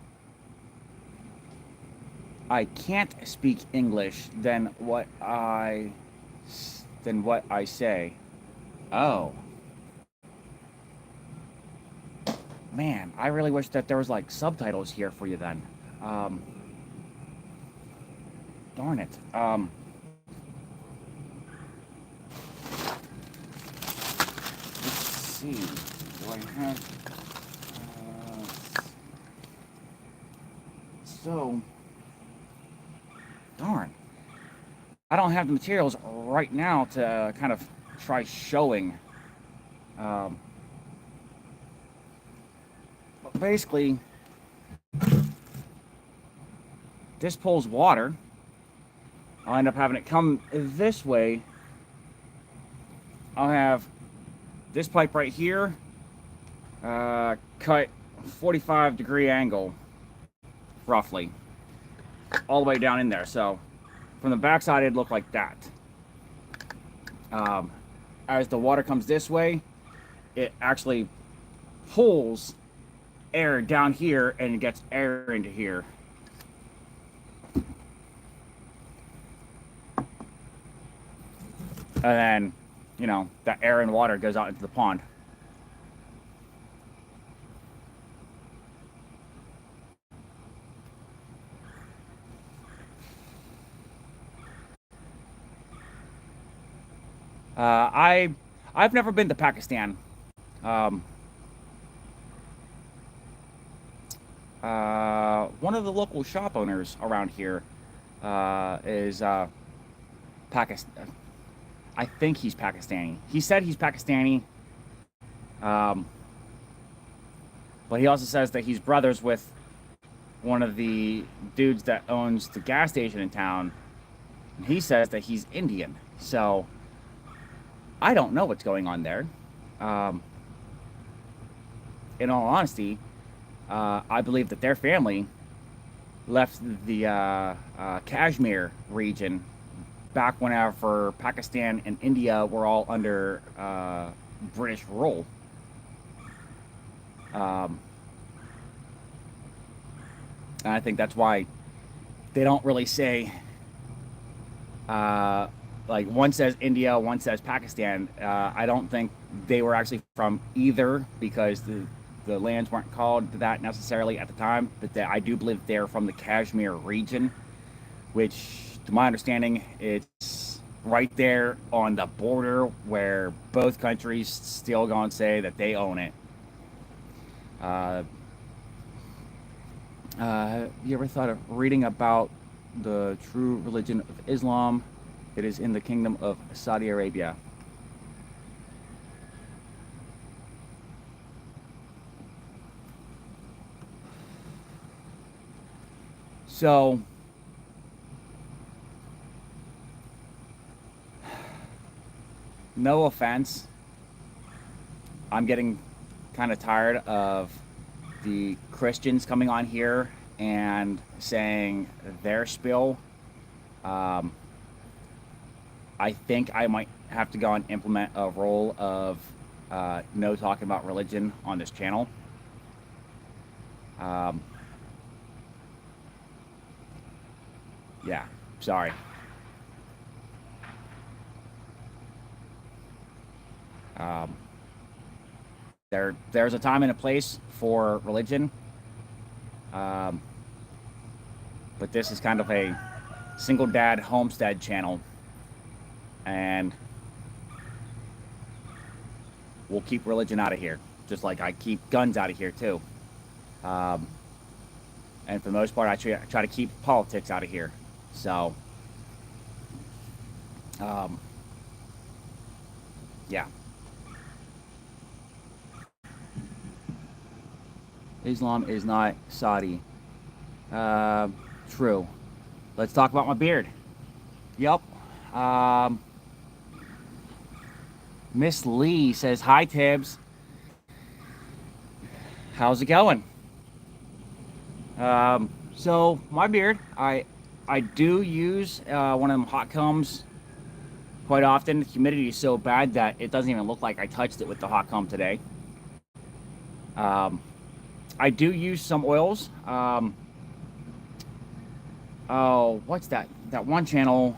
[SPEAKER 1] I can't speak English than what I say. Oh, man, I really wish that there was like subtitles here for you then. Darn it. Let's see. Do I have? So, darn. I don't have the materials right now to kind of try showing. But basically, this pulls water. I'll end up having it come this way. I'll have this pipe right here, cut 45-degree angle, roughly, all the way down in there. So from the backside, it'd look like that. As the water comes this way, it actually pulls air down here and it gets air into here. And then, you know, that air and water goes out into the pond. I've never been to Pakistan. One of the local shop owners around here is Pakistan. I think he's Pakistani. He said he's Pakistani, but he also says that he's brothers with one of the dudes that owns the gas station in town. And he says that he's Indian. So I don't know what's going on there. In all honesty, I believe that their family left the Kashmir region back whenever Pakistan and India were all under British rule. And I think that's why they don't really say, like, one says India, one says Pakistan. I don't think they were actually from either, because the lands weren't called that necessarily at the time. But I do believe they're from the Kashmir region, which, to my understanding, it's right there on the border where both countries still gonna say that they own it. You ever thought of reading about the true religion of Islam? It is in the kingdom of Saudi Arabia. So, no offense, I'm getting kind of tired of the Christians coming on here and saying their spiel. I think I might have to go and implement a rule of no talking about religion on this channel. Yeah, sorry. There's a time and a place for religion. but this is kind of a single dad homestead channel, and we'll keep religion out of here, just like I keep guns out of here too. And for the most part, I try to keep politics out of here. So, yeah. Islam is not Saudi. True. Let's talk about my beard. Yep. Miss Lee says, hi, Tibbs. How's it going? So my beard, I do use one of them hot combs quite often. The humidity is so bad that it doesn't even look like I touched it with the hot comb today. I do use some oils. Oh, what's that? That one channel,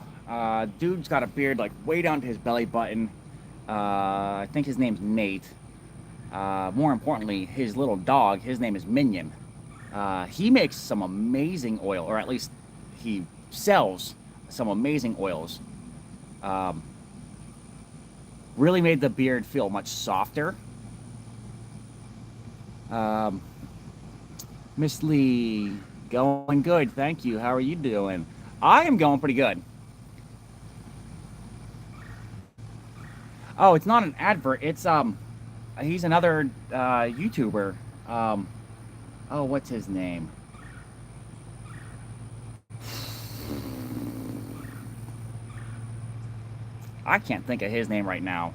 [SPEAKER 1] dude's got a beard like way down to his belly button. I think his name's Nate. More importantly, his little dog, his name is Minion. He makes some amazing oil, or at least he sells some amazing oils. Really made the beard feel much softer. Miss Lee, going good, thank you. How are you doing? I am going pretty good. Oh, it's not an advert. It's he's another YouTuber. Oh, what's his name? I can't think of his name right now.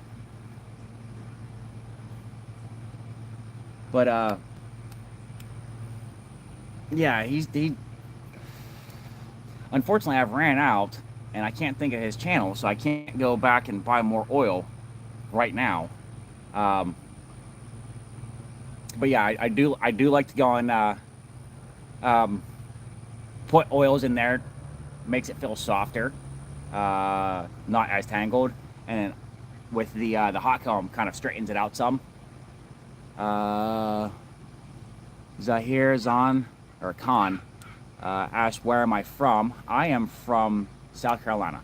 [SPEAKER 1] But yeah, he unfortunately I've ran out and I can't think of his channel, so I can't go back and buy more oil right now. But yeah, I do like to go and put oils in there, makes it feel softer, not as tangled, and with the hot comb kind of straightens it out some. Zahir Zan or Khan asked, where am I from? I am from South Carolina.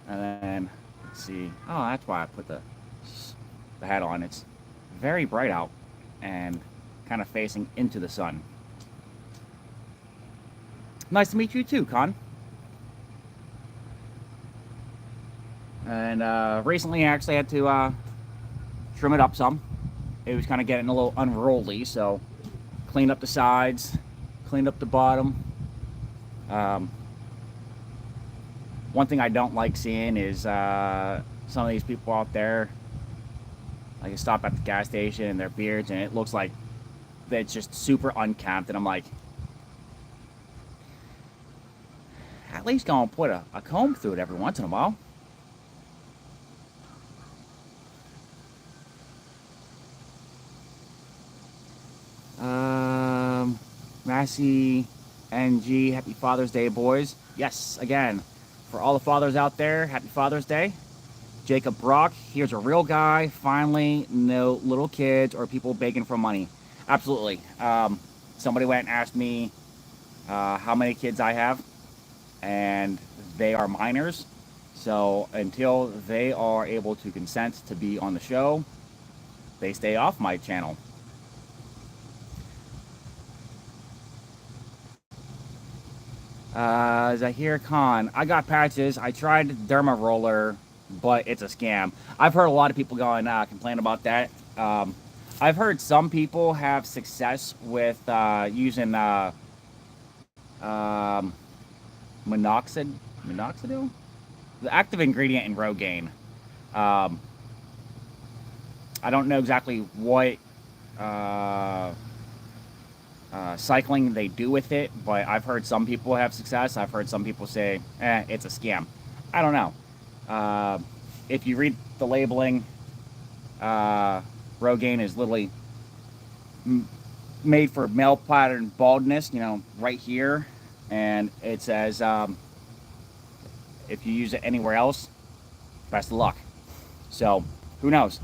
[SPEAKER 1] And then let's see. Oh, that's why I put the hat on. It's very bright out and kind of facing into the sun. Nice to meet you too, Con. And recently I actually had to trim it up some. It was kind of getting a little unruly, so cleaned up the sides, cleaned up the bottom. One thing I don't like seeing is some of these people out there, like you stop at the gas station and their beards, and it looks like it's just super unkempt, and I'm like, at least go and put a comb through it every once in a while. Massey NG, happy Father's Day, boys. Yes, again, for all the fathers out there, happy Father's Day. Jacob Brock, here's a real guy. Finally, no little kids or people begging for money. Absolutely. Somebody went and asked me how many kids I have, and they are minors. So until they are able to consent to be on the show, they stay off my channel. Zahir Khan, I got patches. I tried derma roller, but it's a scam. I've heard a lot of people going complain about that. I've heard some people have success with using minoxidil, the active ingredient in Rogaine. I don't know exactly what cycling they do with it, but I've heard some people have success. I've heard some people say, it's a scam. I don't know. If you read the labeling, Rogaine is literally made for male pattern baldness, you know, right here. And it says, if you use it anywhere else, best of luck. So, who knows?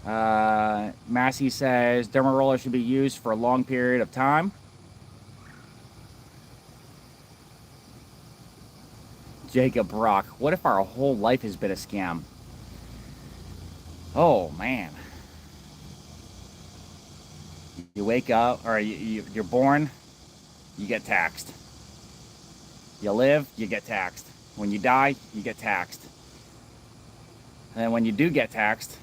[SPEAKER 1] Massey says derma roller should be used for a long period of time. Jacob Brock, what if our whole life has been a scam? Oh man. You wake up, or you're born, you get taxed. You live, you get taxed. When you die, you get taxed. And then when you do get taxed,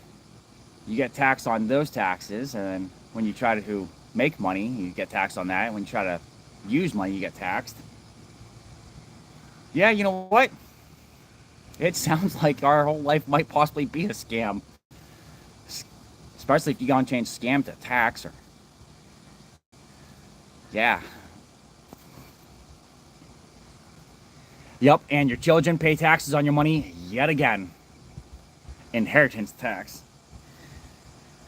[SPEAKER 1] you get taxed on those taxes. And then when you try to make money, you get taxed on that. When you try to use money, you get taxed. Yeah, you know what? It sounds like our whole life might possibly be a scam. Especially if you go and change scam to tax or... Yeah. Yep, and your children pay taxes on your money yet again. Inheritance tax.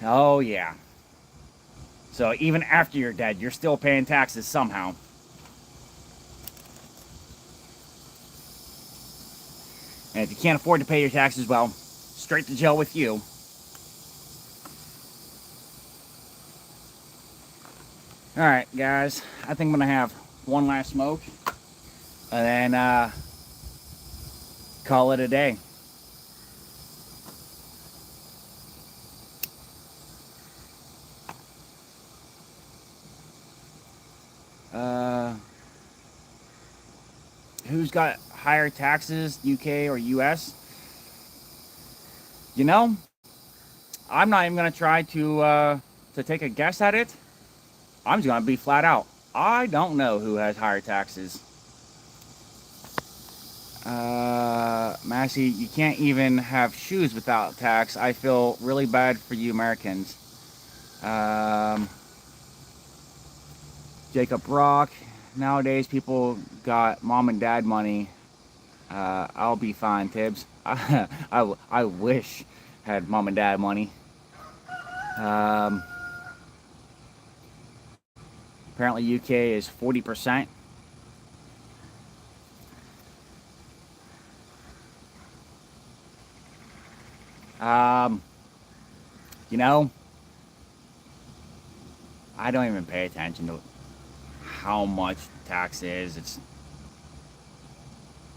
[SPEAKER 1] Oh, yeah. So even after you're dead, you're still paying taxes somehow. And if you can't afford to pay your taxes, well, straight to jail with you. Alright, guys. I think I'm going to have one last smoke. And then call it a day. Who's got higher taxes, UK or US? You know, I'm not even going to try to take a guess at it. I'm just going to be flat out. I don't know who has higher taxes. Massey, you can't even have shoes without tax. I feel really bad for you Americans. Jacob Rock, nowadays people got mom and dad money. I'll be fine, Tibbs. I wish I had mom and dad money. Apparently UK is 40%. You know, I don't even pay attention to how much tax is. It's,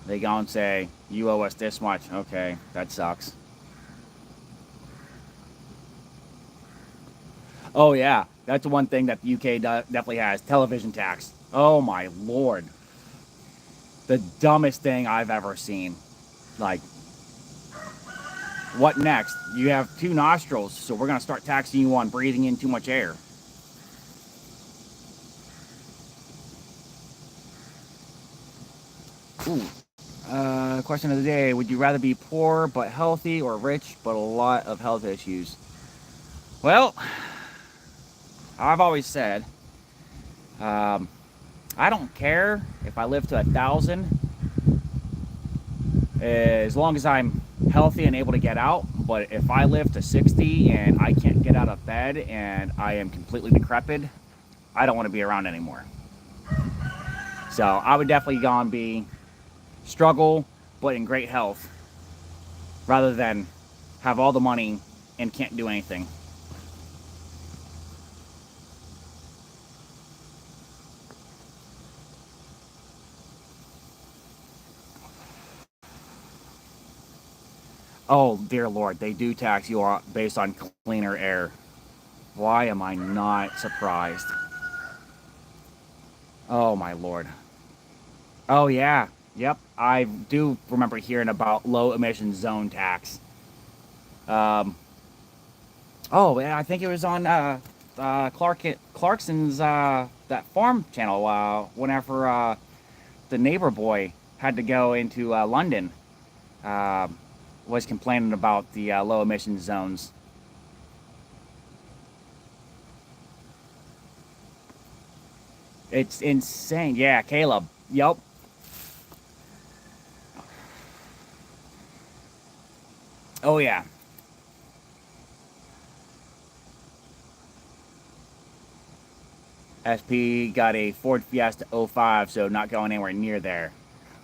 [SPEAKER 1] they go and say, you owe us this much. Okay, that sucks. Oh yeah, that's the one thing that the UK definitely has. Television tax. Oh my lord. The dumbest thing I've ever seen. Like, what next? You have 2 nostrils, so we're going to start taxing you on breathing in too much air. Ooh. Question of the day. Would you rather be poor but healthy or rich but a lot of health issues? Well, I've always said, I don't care if I live to 1,000 as long as I'm healthy and able to get out. But if I live to 60 and I can't get out of bed and I am completely decrepit, I don't want to be around anymore. So I would definitely go and be struggle but in great health rather than have all the money and can't do anything. Oh, dear Lord, they do tax you based on cleaner air. Why am I not surprised? Oh, my Lord. Oh, yeah. Yep, I do remember hearing about low emission zone tax. Oh, yeah, I think it was on Clarkson's that farm channel whenever the neighbor boy had to go into London. Was complaining about the low emission zones. It's insane. Yeah, Caleb. Yep. Oh, yeah. SP got a Ford Fiesta 05, so not going anywhere near there.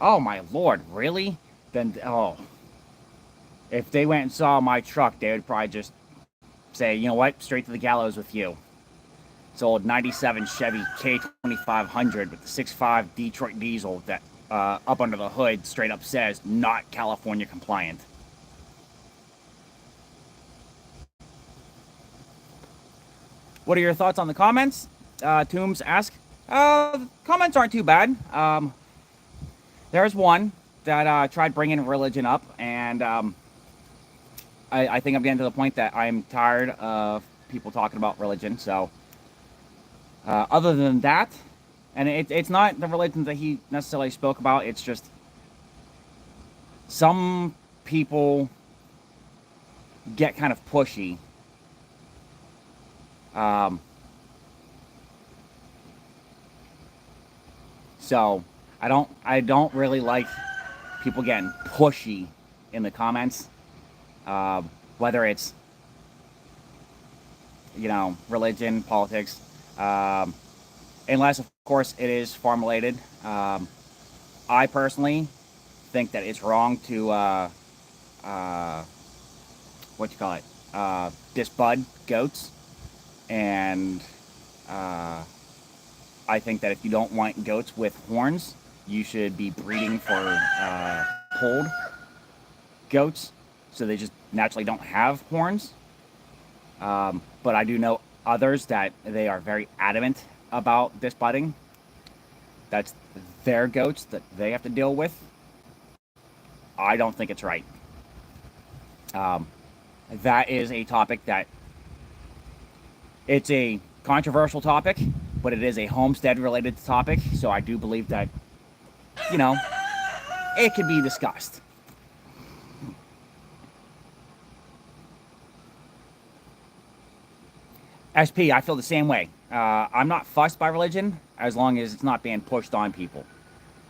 [SPEAKER 1] Oh, my Lord. Really? Then, oh. If they went and saw my truck, they would probably just say, you know what, straight to the gallows with you. It's old 97 Chevy K2500 with the 6.5 Detroit diesel that up under the hood straight up says not California compliant. What are your thoughts on the comments? Toombs asks. Comments aren't too bad. There's one that tried bringing religion up, and I think I'm getting to the point that I'm tired of people talking about religion. So other than that, and it's not the religion that he necessarily spoke about, it's just some people get kind of pushy. So I don't really like people getting pushy in the comments, whether it's, you know, religion, politics, unless of course it is farm related. I personally think that it's wrong to disbud goats, and I think that if you don't want goats with horns, you should be breeding for polled goats, so they just naturally don't have horns. But I do know others that they are very adamant about disbudding. That's their goats that they have to deal with. I don't think it's right. That is a topic that, it's a controversial topic, but it is a homestead related topic, so I do believe that, you know, it can be discussed. SP, I feel the same way. I'm not fussed by religion as long as it's not being pushed on people.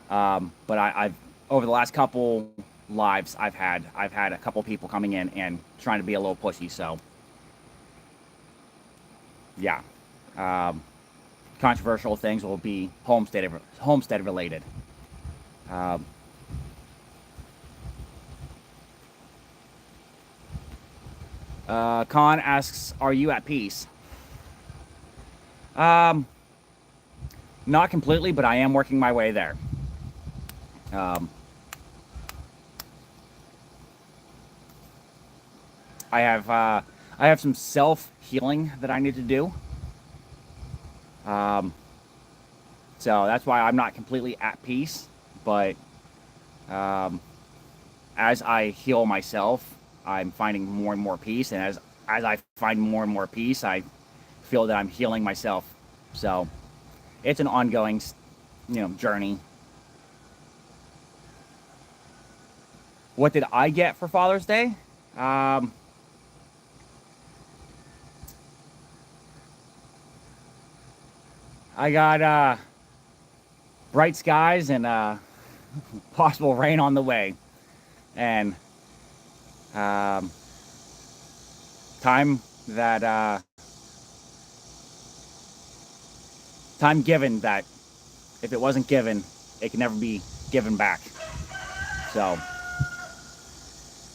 [SPEAKER 1] But I've over the last couple lives I've had a couple people coming in and trying to be a little pushy. So yeah, controversial things will be homestead related. Khan asks, are you at peace? Not completely, but I am working my way there. I have some self-healing that I need to do. So that's why I'm not completely at peace, but as I heal myself, I'm finding more and more peace, and as I find more and more peace, I feel that I'm healing myself. So it's an ongoing, journey. What did I get for Father's Day? I got bright skies and possible rain on the way, and time given that if it wasn't given, it can never be given back. So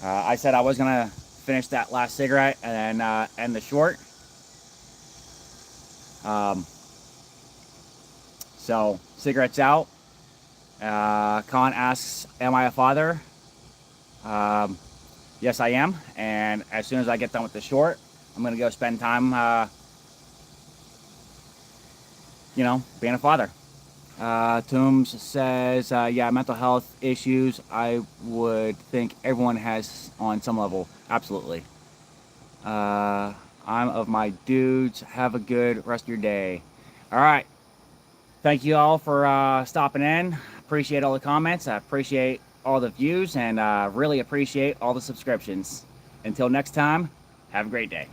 [SPEAKER 1] I said I was gonna finish that last cigarette and then end the short. So cigarettes out. Khan asks, am I a father? Yes, I am. And as soon as I get done with the short, I'm gonna go spend time being a father. Toombs says, yeah, mental health issues, I would think everyone has on some level. Absolutely. I'm of my dudes. Have a good rest of your day. All right. Thank you all for stopping in. Appreciate all the comments. I appreciate all the views, and really appreciate all the subscriptions. Until next time, have a great day.